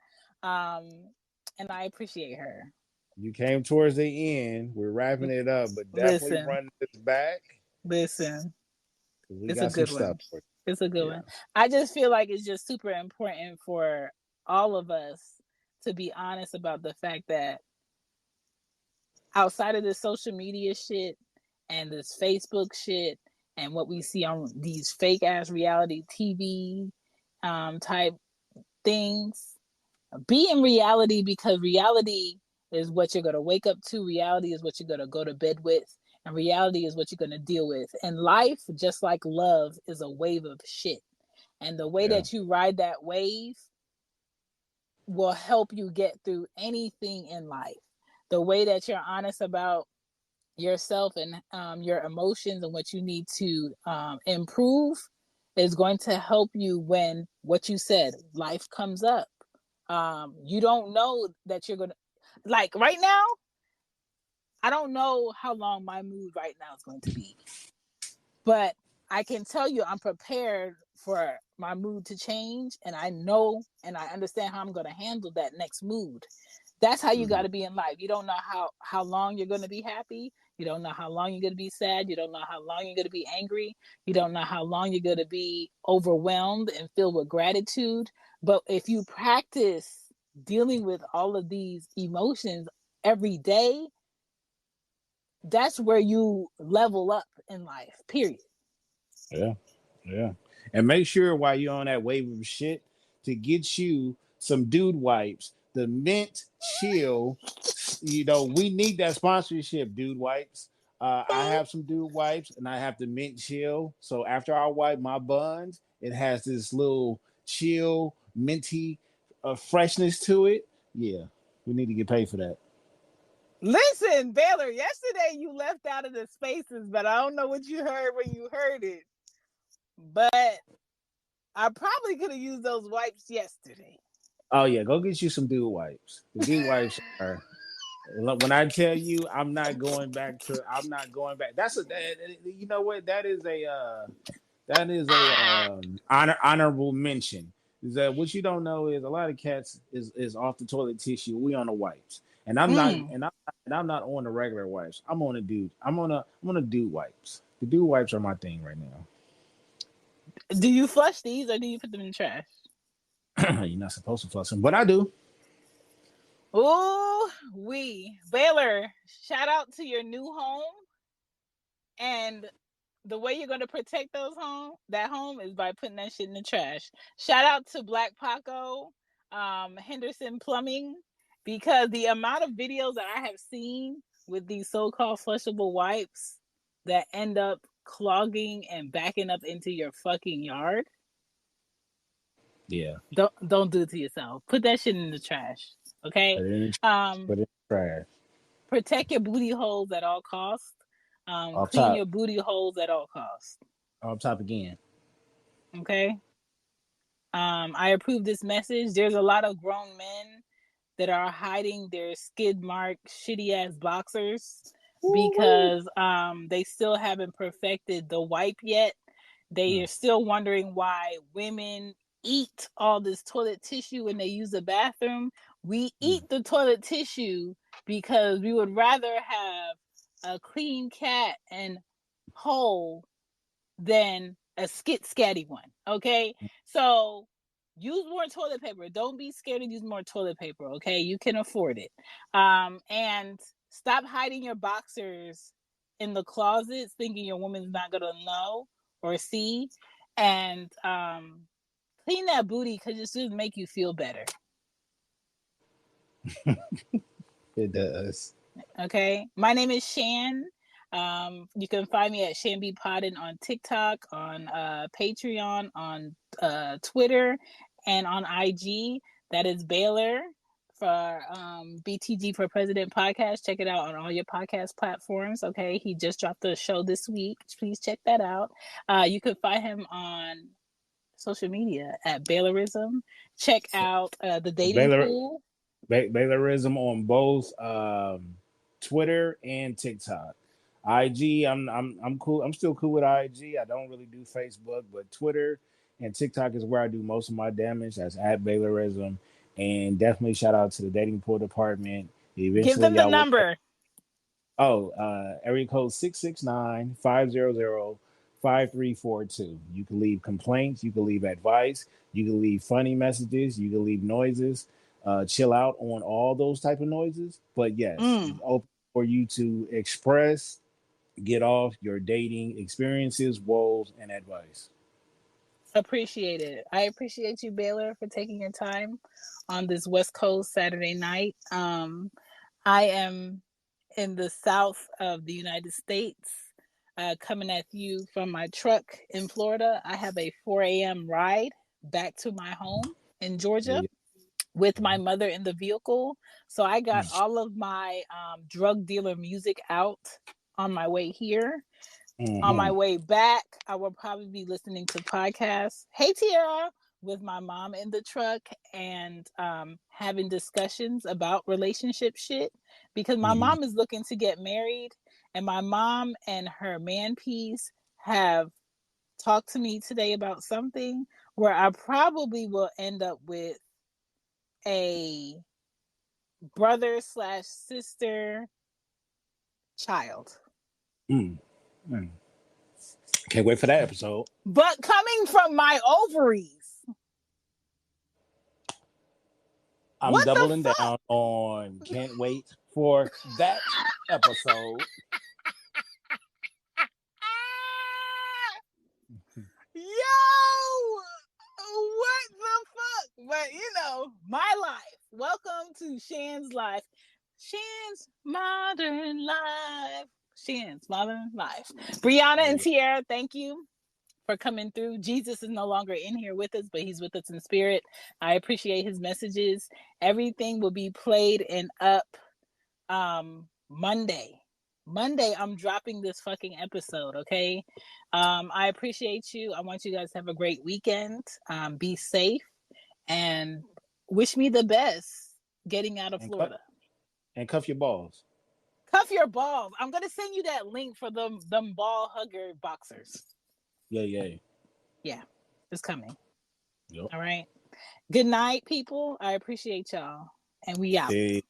And I appreciate her. You came towards the end. We're wrapping it up, but definitely run this back. Listen. It's a good one. It's a good one. I just feel like it's just super important for all of us to be honest about the fact that outside of the social media shit and this Facebook shit and what we see on these fake ass reality TV type things, be in reality, because reality is what you're going to wake up to. Reality is what you're going to go to bed with. And reality is what you're going to deal with. And life, just like love, is a wave of shit. And the way that you ride that wave will help you get through anything in life. The way that you're honest about yourself and your emotions and what you need to improve is going to help you when, what you said, life comes up. You don't know that you're going to, like right now, I don't know how long my mood right now is going to be, but I can tell you I'm prepared for my mood to change, and I know and I understand how I'm going to handle that next mood. That's how you got to be in life. You don't know how long you're going to be happy. You don't know how long you're going to be sad. You don't know how long you're going to be angry. You don't know how long you're going to be overwhelmed and filled with gratitude. But if you practice dealing with all of these emotions every day, that's where you level up in life, period. Yeah. And make sure while you're on that wave of shit to get you some dude wipes, the mint chill. We need that sponsorship, dude wipes. I have some dude wipes and I have the mint chill. So after I wipe my buns, it has this little chill, minty freshness to it. Yeah, we need to get paid for that. Listen, Baylor, yesterday you left out of the spaces, but I don't know what you heard when you heard it. But I probably could have used those wipes yesterday. Oh, yeah, go get you some dude wipes. The dude wipes are, when I tell you I'm not going back. That's you know what? That is a honorable mention. Is that what you don't know is a lot of cats is off the toilet tissue. We on the wipes. And I'm not on the regular wipes. I'm on a dude wipes. The dude wipes are my thing right now. Do you flush these or do you put them in the trash? You're not supposed to flush them, but I do. Oh, Baylor, shout out to your new home. And the way you're going to protect that home is by putting that shit in the trash. Shout out to Black Paco, Henderson Plumbing. Because the amount of videos that I have seen with these so-called flushable wipes that end up clogging and backing up into your fucking yard. Yeah. Don't do it to yourself. Put that shit in the trash. Okay? Put it in the trash. Protect your booty holes at all costs. Clean your booty holes at all costs. Up top again. Okay? I approve this message. There's a lot of grown men that are hiding their skid mark shitty ass boxers because they still haven't perfected the wipe yet. They are still wondering why women eat all this toilet tissue when they use the bathroom. We eat the toilet tissue because we would rather have a clean cat and whole than a scatty one. Okay, so use more toilet paper. Don't be scared to use more toilet paper. Okay, you can afford it. And stop hiding your boxers in the closets, thinking your woman's not gonna know or see. And clean that booty because it should make you feel better. It does. Okay. My name is Shan. You can find me at Shan Poddin on TikTok, on Patreon, on Twitter, and on IG. That is Baylor for BTG For President Podcast. Check it out on all your podcast platforms. Okay. He just dropped a show this week. Please check that out. You can find him on social media at Baylorism. Check out the dating pool. Baylorism on both Twitter and TikTok. IG, I'm cool. I'm still cool with IG. I don't really do Facebook, but Twitter and TikTok is where I do most of my damage. That's at Baylorism. And definitely shout out to the dating pool department. Eventually, give them the number. Area code 669-500-5342. You can leave complaints. You can leave advice. You can leave funny messages. You can leave noises. Chill out on all those type of noises. But yes, it's open for you to express, get off your dating experiences, woes, and advice. Appreciate it. I appreciate you, Baylor, for taking your time on this West Coast Saturday night. I am in the south of the United States, coming at you from my truck in Florida. I have a 4 a.m. ride back to my home in Georgia with my mother in the vehicle. So I got all of my drug dealer music out on my way here. On my way back, I will probably be listening to podcasts. Hey, Tiara, with my mom in the truck and having discussions about relationship shit, because my mom is looking to get married, and my mom and her man piece have talked to me today about something where I probably will end up with a brother/sister child. Can't wait for that episode. But coming from my ovaries. I'm doubling down on can't wait for that episode. Yo! What the fuck? But my life. Welcome to Shan's life. Shan's modern life. Shan's modern life. Brianna and Tiara, thank you for coming through. Jesus is no longer in here with us, but he's with us in spirit. I appreciate his messages. Everything will be played and up Monday. I'm dropping this fucking episode, okay? I appreciate you. I want you guys to have a great weekend. Be safe and wish me the best getting out of Florida. And cuff your balls. Cuff your balls. I'm going to send you that link for them ball hugger boxers. Yeah. It's coming. Yep. All right. Good night, people. I appreciate y'all. And we out. Hey.